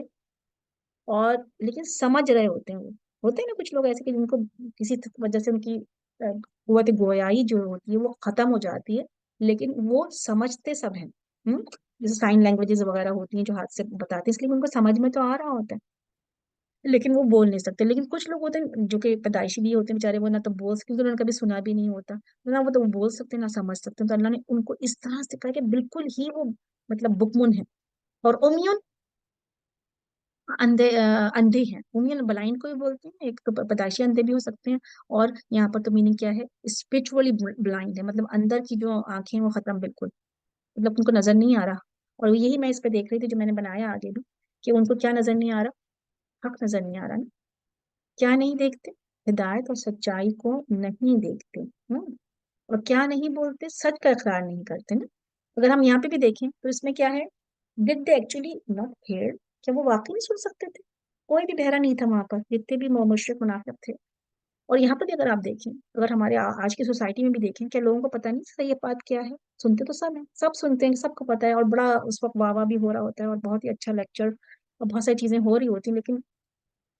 اور لیکن سمجھ رہے ہوتے ہیں. وہ ہوتے ہیں نا کچھ لوگ ایسے کہ جن کو کسی وجہ سے ان کی قوت گویائی جو ہوتی ہے وہ ختم ہو جاتی ہے، لیکن وہ سمجھتے سب ہیں. جیسے سائن لینگویجز وغیرہ ہوتی ہیں جو ہاتھ سے بتاتے ہیں، اس لیے ان کو سمجھ میں تو آ رہا ہوتا ہے لیکن وہ بول نہیں سکتے. لیکن کچھ لوگ ہوتے ہیں جو کہ پیدائشی بھی ہوتے ہیں بیچارے، وہ نہ تو بول سکتے، انہوں نے کبھی سنا بھی نہیں ہوتا، نہ وہ تو بول سکتے نہ سمجھ سکتے. تو اللہ نے ان کو اس طرح سے کہا کہ بالکل ہی وہ مطلب بکمن ہے. اور امیون اندھے اندھے ہیں. امیون بلائنڈ کو بھی بولتے ہیں. ایک تو پیدائشی اندھے بھی ہو سکتے ہیں، اور یہاں پر تو میننگ کیا ہے؟ اسپرچولی بلائنڈ ہے، مطلب اندر کی جو آنکھیں وہ ختم بالکل، مطلب ان کو نظر نہیں آ رہا. اور یہی میں اس پہ دیکھ رہی تھی جو میں نے بنایا آگے بھی، کہ ان کو کیا نظر نہیں آ رہا؟ حق نظر نہیں آ رہا نا. کیا نہیں دیکھتے؟ ہدایت اور سچائی کو نہیں دیکھتے. اور کیا نہیں بولتے؟ سچ کا اقرار نہیں کرتے نا. اگر ہم یہاں پہ بھی دیکھیں تو اس میں کیا ہے؟ ڈڈ دے ایکچولی ناٹ ہیئر؟ کیا وہ واقعی نہیں سن سکتے تھے؟ کوئی بھی بہرا نہیں تھا وہاں پر، جتنے بھی مشرک منافق تھے. اور یہاں پر بھی اگر آپ دیکھیں، اگر ہمارے آج کی سوسائٹی میں بھی دیکھیں، کیا لوگوں کو پتہ نہیں صحیح بات کیا ہے؟ سنتے تو سب ہیں، سب سنتے ہیں، سب کو پتہ ہے، اور بڑا اس وقت واہ واہ بھی ہو رہا ہوتا ہے اور بہت ہی اچھا لیکچر اور بہت ساری چیزیں ہو رہی ہوتی ہیں. لیکن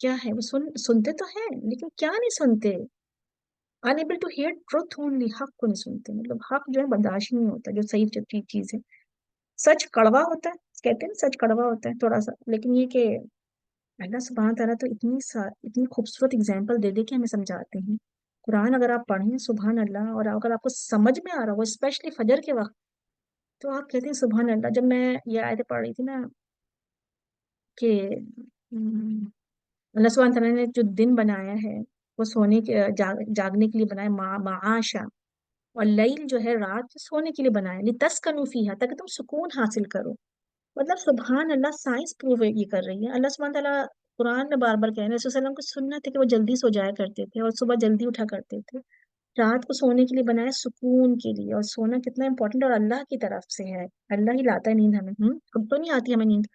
کیا ہے؟ وہ سنتے تو ہیں لیکن کیا نہیں سنتے؟ unable to hear truth only. حق کو نہیں سنتے. مطلب حق جو ہے برداشت نہیں ہوتا، جو صحیح چیز ہے. سچ کڑوا ہوتا ہے، کہتے ہیں نا سچ کڑوا ہوتا ہے تھوڑا سا، لیکن یہ کہ اللہ سبحانہ تعالیٰ تو اتنی خوبصورت اگزامپل دے دے کے ہمیں سمجھاتے ہیں. قرآن اگر آپ پڑھیں سبحان اللہ، اور اگر آپ کو سمجھ میں آ رہا ہو اسپیشلی فجر کے وقت، تو آپ کہتے ہیں سبحان اللہ. جب میں یہ آیتیں پڑھ رہی تھی نا کہ اللہ سبحانہ تعالیٰ نے جو دن بنایا ہے وہ سونے کے جاگنے کے لیے بنایا، معاشا، اور لیل جو ہے رات سونے کے لیے بنایا، لتسکنوا فیہا، تاکہ تم سکون حاصل کرو. مطلب سبحان اللہ، سائنس پروو یہ کر رہی ہے. اللہ سبحانہ تعالیٰ قرآن میں بار بار کہہ رہے ہیں. رسول صلی اللہ علیہ وسلم کو سنت ہے کہ وہ جلدی سو جایا کرتے تھے اور صبح جلدی اٹھا کرتے تھے. رات کو سونے کے لیے بنایا، سکون کے لیے. اور سونا کتنا امپورٹنٹ اور اللہ کی طرف سے ہے. اللہ ہی لاتا ہے نیند ہمیں. اب تو نہیں آتی ہمیں نیند.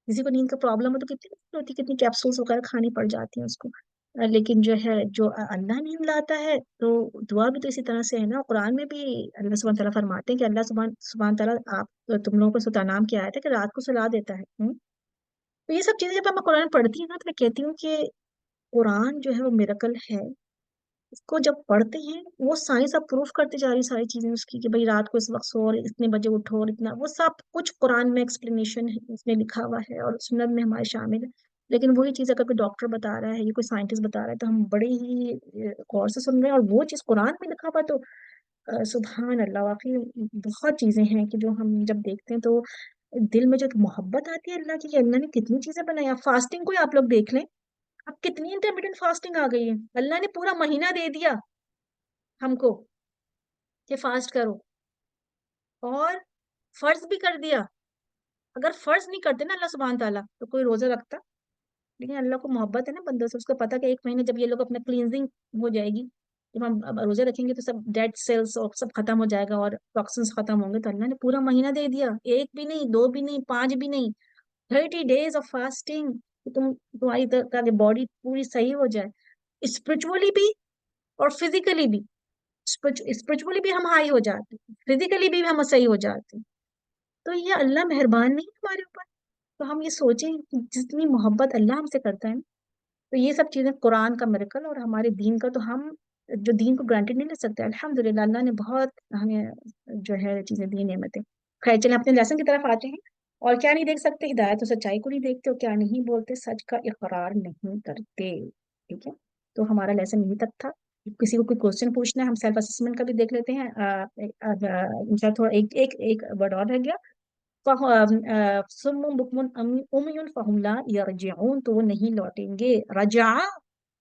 کسی کو نیند کا پرابلم ہو تو کتنی مشکل ہوتی ہے، کتنی کیپسولس وغیرہ کھانی پڑ جاتی ہیں اس کو. لیکن جو ہے جو اللہ نیند لاتا ہے تو دعا بھی تو اسی طرح سے ہے نا. قرآن میں بھی اللہ سبحانہ تعالیٰ فرماتے ہیں کہ اللہ سبحانہ تعالیٰ آپ تم لوگوں کو ستا نام کیا آیا تھا کہ رات کو سلا دیتا ہے. تو یہ سب چیزیں جب میں قرآن پڑھتی ہوں نا تو میں کہتی ہوں کہ قرآن جو ہے وہ میریکل ہے. اس کو جب پڑھتے ہیں وہ سائنس اب پروف کرتے جا رہی ساری چیزیں اس کی، کہ بھائی رات کو اس وقت سو اور اتنے بجے اٹھو اور اتنا، وہ سب کچھ قرآن میں ایکسپلینیشن ہے، اس میں لکھا ہوا ہے اور سنت میں ہمارے شامل ہے. لیکن وہی چیز اگر کوئی ڈاکٹر بتا رہا ہے یا کوئی سائنٹسٹ بتا رہا ہے تو ہم بڑے ہی غور سے سن رہے ہیں. اور وہ چیز قرآن میں لکھا ہوا تو سبحان اللہ، واقعی بہت چیزیں ہیں کہ جو ہم جب دیکھتے ہیں تو دل میں جو ایک محبت آتی ہے اللہ کی، کہ اللہ نے کتنی چیزیں بنائی. آپ فاسٹنگ کو آپ لوگ دیکھ لیں، اب کتنی انٹرمیڈیٹ فاسٹنگ آ گئی ہے. اللہ نے پورا مہینہ دے دیا ہم کو کہ فاسٹ کرو، اور فرض بھی کر دیا. اگر فرض نہیں کرتے نا اللہ سبحانہ تعالیٰ تو کوئی روزہ رکھتا؟ لیکن اللہ کو محبت ہے نا بندوں سے، اس کو پتا کہ ایک مہینے جب یہ لوگ اپنا کلینزنگ ہو جائے گی، جب ہم اب روزے رکھیں گے تو سب ڈیڈ سیلس اور سب ختم ہو جائے گا اور ٹاکسنس ختم ہوں گے. تو اللہ نے پورا مہینہ دے دیا، ایک بھی نہیں، دو بھی نہیں، پانچ بھی نہیں، 30 days آف فاسٹنگ، کہ تمہاری باڈی پوری صحیح ہو جائے، اسپرچولی بھی اور فزیکلی بھی. اسپرچولی بھی ہم ہائی ہو جاتے، فزیکلی بھی ہم صحیح ہو جاتے. تو یہ اللہ مہربان نہیں ہے ہمارے اوپر؟ تو ہم یہ سوچیں کہ جتنی محبت اللہ ہم سے کرتا ہے. تو یہ سب چیزیں قرآن کا میریکل اور ہمارے دین کا، تو ہم جو دین کو گرانٹیڈ نہیں لے سکتے. الحمدللہ اللہ نے بہت ہمیں جو ہے چیزیں دی، نعمتیں. خیر چلیں اپنے لیسن کی طرف آتے ہیں. اور کیا نہیں دیکھ سکتے؟ ہدایت و سچائی کو نہیں دیکھتے، اور کیا نہیں بولتے؟ سچ کا اقرار نہیں کرتے. ٹھیک ہے، تو ہمارا لیسن یہیں تک تھا. کسی کو کوئی کوشچن پوچھنا ہے، ہم سیلف اسسمنٹ کا بھی دیکھ لیتے ہیں. انشاءاللہ تھوڑا ایک ایک ورڈ اور رہ گیا. سم بکم عمی فہم لا یرجعون، تو وہ نہیں لوٹیں گے. رجع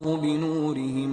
بنورهم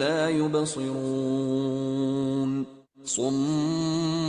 لا يبصرون صم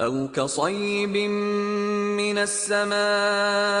أو كصيب من السماء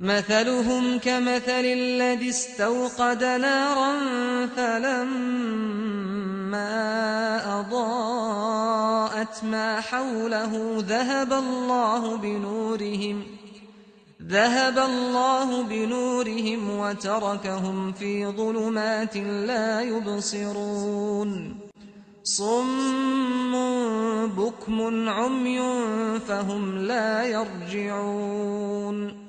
مثلهم كمثل الذي استوقد نارا فلما أضاءت ما حوله ذهب الله بنورهم وتركهم في ظلمات لا يبصرون صم بكم عمي فهم لا يرجعون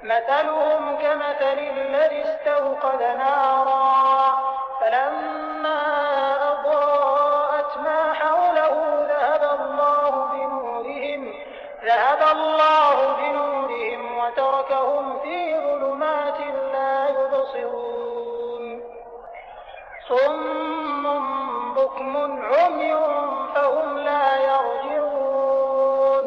مثلهم كمثل الذي استوقد نارا فلما أضاءت ما حوله ذهب الله بنورهم وتركهم في ظلمات لا يبصرون صم بكم عمي فهم لا يرجعون.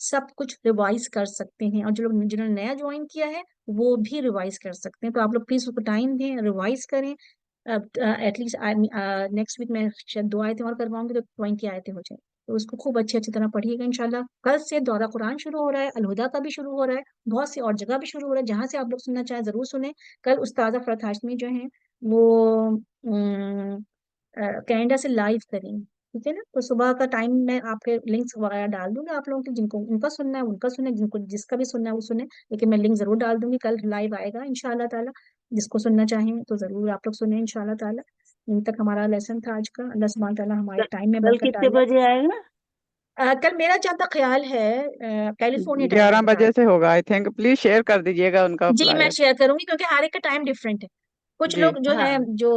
سب کچھ ریوائز کر سکتے ہیں، اور جو لوگ جنہوں نے نیا جوائن کیا ہے وہ بھی ریوائز کر سکتے ہیں. تو آپ لوگ پلیز اس کو ٹائم دیں، ریوائز کریں. ایٹ لیسٹ نیکسٹ ویک میں شاید 2 آیتیں اور کرواؤں گی تو 20 آیتیں ہو جائیں. تو اس کو خوب اچھی طرح پڑھیے گا انشاءاللہ. کل سے دورہ قرآن شروع ہو رہا ہے، الہدا کا بھی شروع ہو رہا ہے، بہت سی اور جگہ بھی شروع ہو رہا ہے، جہاں سے آپ لوگ سننا چاہیں ضرور سنیں. کل استاذہ فرحت ہاشمی جو ہیں وہ کینیڈا سے لائیو کریں گے، ٹھیک ہے نا. تو صبح کا ٹائم میں آپ کے لنکس وغیرہ ڈال دوں گی آپ لوگوں کے، جن کو ان کا سننا ہے ان کا سنیں، جن کو جس کا بھی سننا ہے وہ سنیں. لیکن میں لنک ضرور ڈال دوں گی، کل لائیو آئے گا انشاءاللہ تعالیٰ. جس کو سننا چاہیں تو ضرور آپ لوگ سنیں انشاءاللہ تعالیٰ. یہیں تک ہمارا لیسن تھا آج کا. اللہ سبحانہ تعالیٰ ہمارے ٹائم میں کل برکت کتنے ڈالے. بجے آئے گا؟ کل میرا جہاں تک خیال ہے کیلیفورنیا ٹائم 11 میں بتا بجے سے ہوگا آئی تھنک. پلیز شیئر کر دیجیے گا ان کا جی میں فلائر. شیئر کروں گی، کیونکہ ہر ایک کا ٹائم ڈفرینٹ ہے. کچھ جی لوگ جو ہاں ہیں جو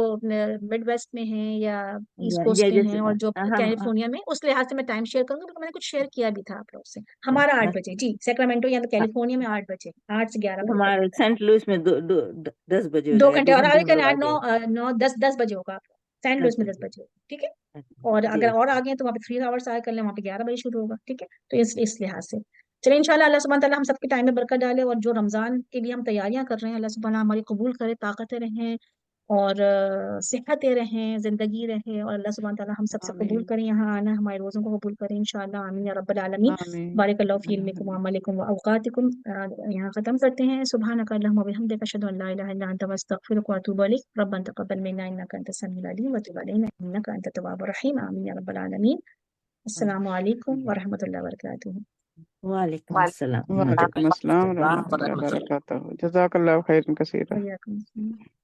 مڈ ویسٹ میں ہیں یا ایسٹ کوسٹ یا پہ جیسے ہیں، اور جو ہم کیلیفورنیا میں، اس لحاظ سے میں ٹائم شیئر کروں گی. کیونکہ میں نے کچھ شیئر کیا بھی تھا آپ لوگ سے. ہمارا 8 بجے جی سیکرامنٹو یا تو کیلیفورنیا میں 8 بجے، 8 سے 11 بجے تک ہمارے ہوتا ہے. سینٹ لوئس میں 10 بجے ہو 2 جائے گا، گھنٹے، 2 اور گھنٹے آگے ہم کا لوگ آگے. 9 10 بجے ہوگا آپ سینٹ لوئس 10 میں 10 بجے بجے ہوگا، ٹھیک ہے. اور جی. اگر اور آگے ہیں تو وہاں پہ 3 آورس آئے کر لیں، وہاں پہ 11 بجے شروع ہوگا، ٹھیک ہے. تو اس لحاظ سے چلیں انشاءاللہ. اللہ سبحانہ تعالیٰ ہم سب کے ٹائم میں برکت ڈالے، اور جو رمضان کے لیے ہم تیاریاں کر رہے ہیں اللہ سبحانہ ہماری قبول کرے، طاقتیں رہیں اور صحتیں رہیں، زندگی رہے، اور اللہ سبحانہ تعالیٰ ہم سب سے قبول آمین کریں، یہاں آنا ہمارے روزوں کو قبول کریں انشاءاللہ. آمین یا رب العالمین. آمین. بارک اللہ فی علمکم وعملکم واوقاتکم. یہاں ختم کرتے ہیں. سبحانک اللہم وبحمدک، اشہد ان لا الہ الا انت، استغفرک واتوب الیک. ربنا تقبل منا انک انت السمیع العلیم وتب علینا انک انت التواب الرحیم. آمین یا رب العالمین. السلام علیکم ورحمۃ اللہ وبرکاتہ. وعلیکم السلام. وعلیکم السلام ورحمۃ اللہ وبرکاتہ. جزاک اللہ خیر کثیر. وعلیکم السلام.